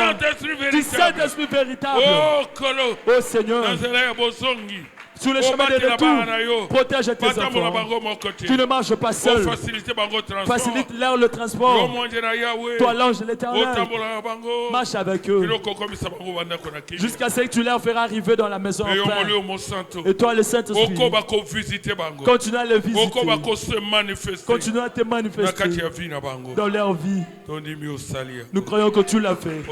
du Saint-Esprit véritable. Oh Kolo. Oh Seigneur. Sur le chemin de retour, protège tes enfants. Tu ne marches pas seul. Facilite-leur le transport. Toi, l'ange de l'Éternel, marche avec eux jusqu'à ce que tu leur feras arriver dans la maison en paix. Et toi, le Saint-Esprit, continue à les visiter. Continue à te manifester dans leur vie. Nous croyons que tu l'as fait.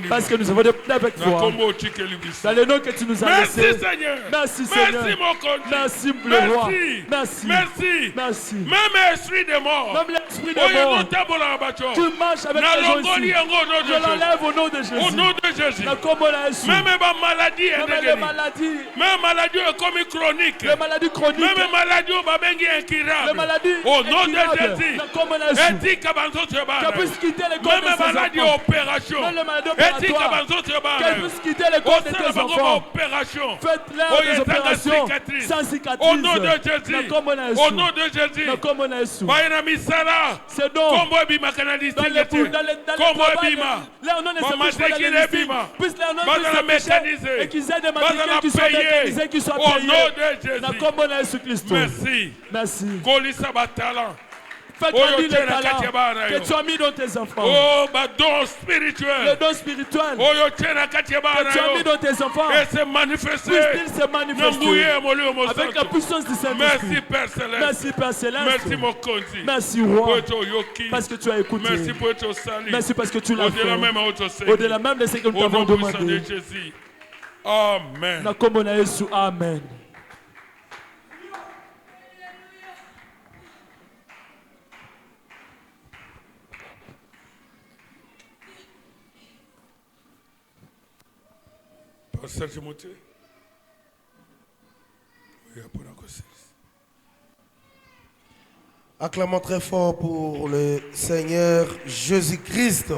Parce que nous avons demandé avec toi. Dans le nom que tu nous as laissé. Merci Seigneur. Merci mon Dieu. Merci le roi. Merci. Merci. Merci. Même esprit de mort. Même l'esprit de mort. Tu marches avec les gens ici. Je l'enlève au nom de Jésus. Au nom de Jésus. Même les maladies. Même maladie comme chronique. Les maladies chroniques. Même maladie incurable. Les maladies au nom de Jésus. Qu'elle puisse quitter les corps de tes enfants. Même maladie opération. Même les maladies opératoires. Qu'elle puisse quitter les corps de tes enfants. Faites-leur des opérations sans cicatrice. Au nom de Jésus. Au nom de Jésus. C'est donc dans les et qu'ils aient des matériels qui soient mécanisés, qui soient payés. Merci. Merci. Fais grandir les talents que tu as mis dans tes enfants. Oh, don spirituel. Le don spirituel que tu as mis dans tes enfants. Et se manifester. Puisse-t-il se manifester avec la puissance du Saint-Esprit. Merci Père Céleste. Merci Père Céleste. Merci mon Conti. Merci Roi. Parce que tu as écouté. Merci pour ton salut. Merci parce que tu l'as fait. Au-delà Au-delà même de ce que nous t'avons demandé. Amen. Amen. Pasteur Timothée. Acclamons très fort pour le Seigneur Jésus-Christ.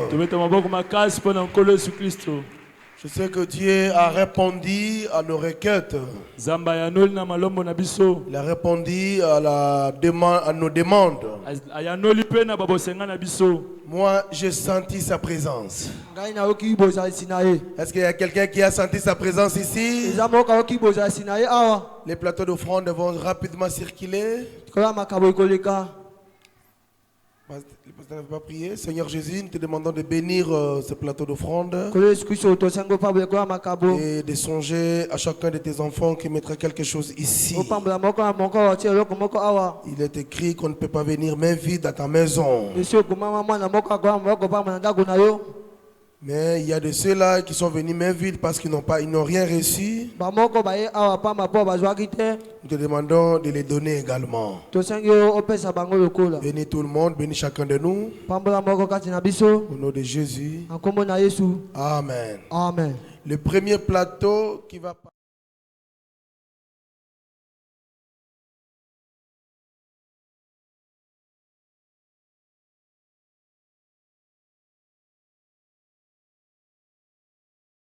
Je sais que Dieu a répondu à nos requêtes. Il a répondu à nos demandes. Moi, j'ai senti sa présence. Est-ce qu'il y a quelqu'un qui a senti sa présence ici? Les plateaux d'offrande vont rapidement circuler. Le pasteur n'avait pas prié. Seigneur Jésus, nous te demandons de bénir ce plateau d'offrande et de songer à chacun de tes enfants qui mettra quelque chose ici. Il est écrit qu'on ne peut pas venir main vide à ta maison. Mais il y a de ceux-là qui sont venus main vide parce qu'ils n'ont rien reçu. Nous te demandons de les donner également. Bénis tout le monde, bénis chacun de nous. Au nom de Jésus. Amen. Amen. Le premier plateau qui va